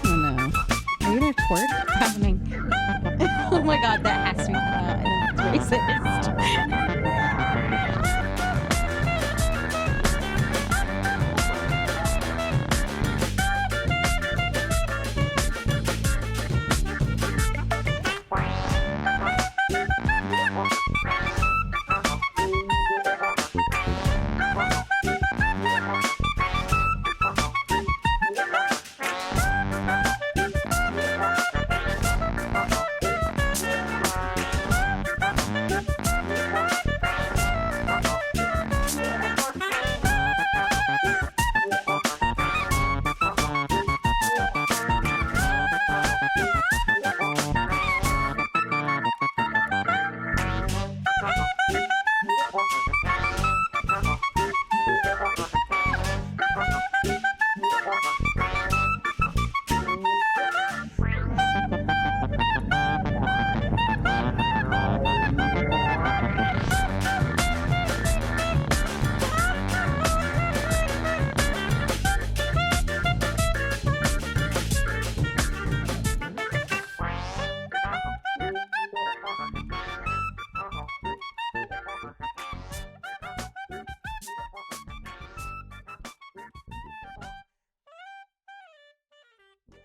Oh no. Are you gonna twerk? What's happening? Oh my god, that has to be cut out. And it's racist.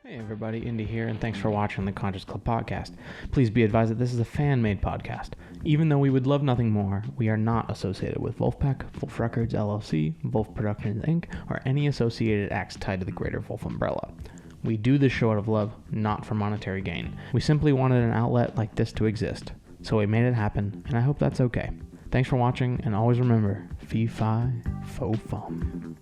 Hey everybody, Indy here, and thanks for watching the Conscious Club podcast. Please be advised that this is a fan-made podcast. Even though we would love nothing more, we are not associated with Vulfpeck, Vulf Records LLC, Vulf Productions Inc, or any associated acts tied to the greater Vulf umbrella. We do this show out of love, not for monetary gain. We simply wanted an outlet like this to exist, so we made it happen, and I hope that's okay. Thanks for watching, and always remember, fee fi fo fum.